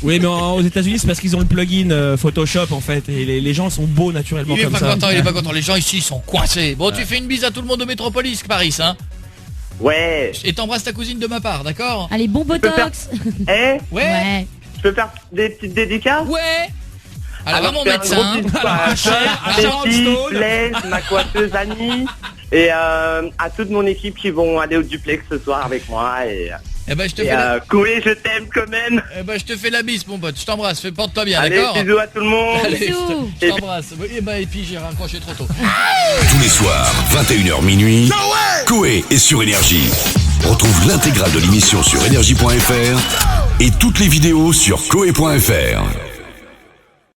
Oui, mais aux États-Unis c'est parce qu'ils ont le plugin Photoshop en fait, et les gens sont beaux naturellement
Il est
comme
pas
ça.
content, il est pas content. Les gens ici sont coincés. Bon, tu fais une bise à tout le monde de Métropolis, Paris, hein?
Ouais.
Et t'embrasses ta cousine de ma part, d'accord?
Allez, bon botox.
Eh,
Ouais.
je peux faire des petites dédicaces?
Ouais. Alors va
Alors,
mon
je fais un
médecin.
gros bisou à
Sharon
Betty,
Stone.
Blaise, ma coiffeuse Annie, et à toute mon équipe qui vont aller au duplex ce soir avec moi.
Eh ben je te
Et
fais la...
Koé, je t'aime quand même.
Eh ben je te fais la bise mon pote, je t'embrasse, porte-toi bien,
Allez,
d'accord?
bisous à tout le monde.
Allez,
Bisous.
je t'embrasse. Et puis j'ai raccroché trop tôt.
Tous les soirs, 21h minuit, Koé est sur Énergie. Retrouve l'intégrale de l'émission sur énergie.fr et toutes les vidéos sur koé.fr.